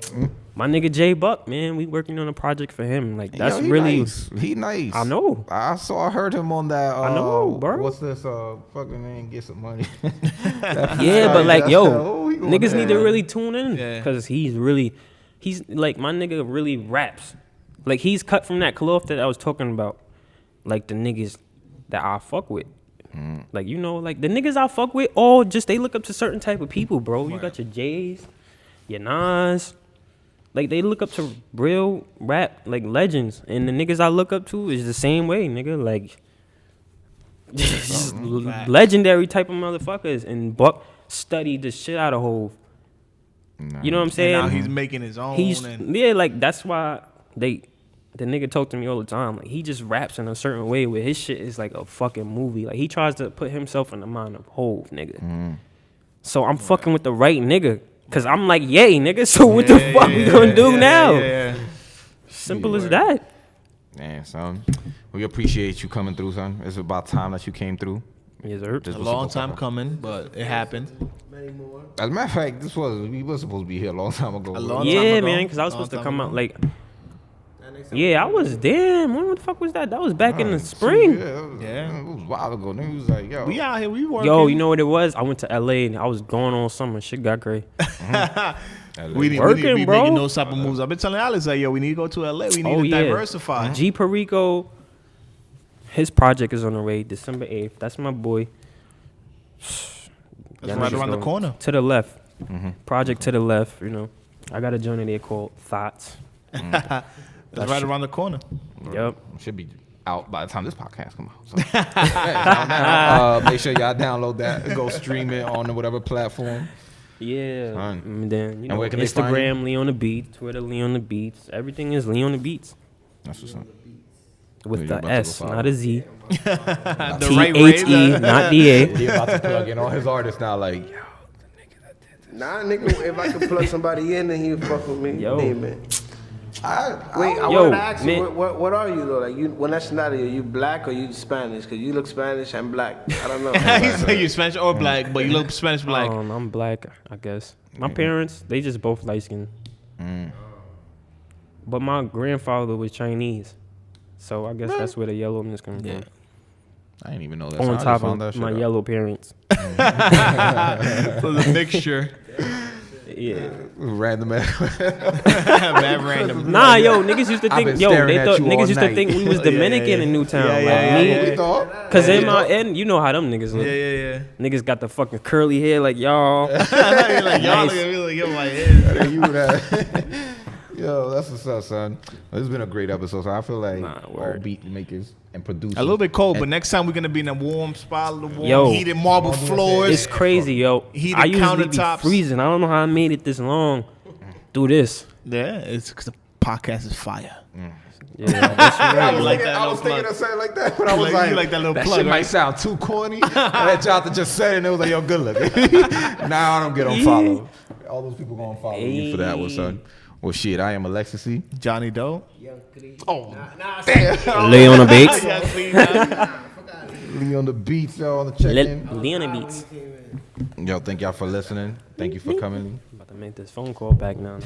my nigga J Buck, man, we working on a project for him. Like that's Yo, he really. nice. He nice. I know. I heard him on that. I know, bro. What's this? Fucking name, get some money. Yeah, but like, yo, Oh, he going niggas need to there. really tune in Yeah. because he's like my nigga really raps. Like he's cut from that cloth that I was talking about. Like the niggas that I fuck with. Like, you know, like the niggas I fuck with, all just they look up to certain type of people, bro. You got your J's, your Nas. Like they look up to real rap like legends. And the niggas I look up to is the same way, nigga. Like just legendary type of motherfuckers. And Buck studied the shit out of Hov. Nah. You know what I'm saying? And now he's making his own. He's and yeah, like that's why the nigga talk to me all the time. Like, he just raps in a certain way where his shit is like a fucking movie. Like, he tries to put himself in the mind of Hov, nigga. So I'm fucking with the right nigga. Cause I'm like, yay, nigga. So what the fuck we gonna do now? Simple as that. Man, son, we appreciate you coming through, son. It's about time that you came through. Yes, sir. A long time coming, but it happened. Many more. As a matter of fact, we were supposed to be here a long time ago. Yeah, man, because I was supposed to come out like. Yeah, I was damn. When the fuck was that? That was back in the spring. Yeah, it was a while ago. Then he was like, yo, We out here, we working. Yo, you know what it was? I went to LA and I was going all summer. Shit got great. We need to be making those type of moves. I've been telling Alex, like, yo, we need to go to LA. We need to diversify. G Perico, his project is on the way, December 8th. That's my boy. That's right around the corner. To the left. Project to the left, you know. I got a joint there called Thoughts. That's right around the corner. Yep. Should be out by the time this podcast come out. So. Make sure y'all download that and go stream it on whatever platform. Yeah. And then, you know, where can they find Instagram, Lee on the Beats, Twitter, Lee on the Beats. Everything is Lee on the Beats. That's what's up. With the S, not a Z. The T-H-E, not D-A. He about to plug in all his artists now, like, yo, the nigga that did this. Nah, nigga, if I could plug somebody in, then he would fuck with me. Yo. Hey, man. I Yo, wanted to ask you, man. what are you though? Like, what nationality are you? Black or you Spanish? Cause you look Spanish and black. I don't know. He's like, you Spanish or black, but you look Spanish black. I'm black, I guess. My parents, they just both light skinned. But my grandfather was Chinese. So I guess that's where the yellowness comes from. I didn't even know that. On top of my yellow parents. So the mixture. Yeah. Random ass. Mad random. Nah, yo, niggas used to I've think, been yo, staring they at thought you niggas all used to night. think we was Dominican in Newtown. We thought. Cause in my end, you know how them niggas look. Yeah. Niggas got the fucking curly hair like y'all. Like, y'all look at me like, yo, my head. You that. Yo, that's what's up, son. This has been a great episode. So I feel like all beat makers and producers. A little bit cold, but next time we're gonna be in a warm spot, Yo, heated marble floors. It's crazy, yo. Heated I usually countertops. be freezing. I don't know how I made it this long. Do this. Yeah, it's because the podcast is fire. Yeah, that's right. I was, like thinking, that I was little thinking plug. of saying like that, but I was You like that little that plug, shit right? might sound too corny. I let y'all to just say it, and it was like, yo, good looking. Now I don't get unfollowed. All those people gonna follow you for that one, son. Well, shit, I am Alexis C. Johnny Doe. Oh, Lay on the beats. Lee on the beats, y'all on the check-in. Lay on the beats. Yo, thank y'all for listening. Thank you for coming. About to make this phone call back now.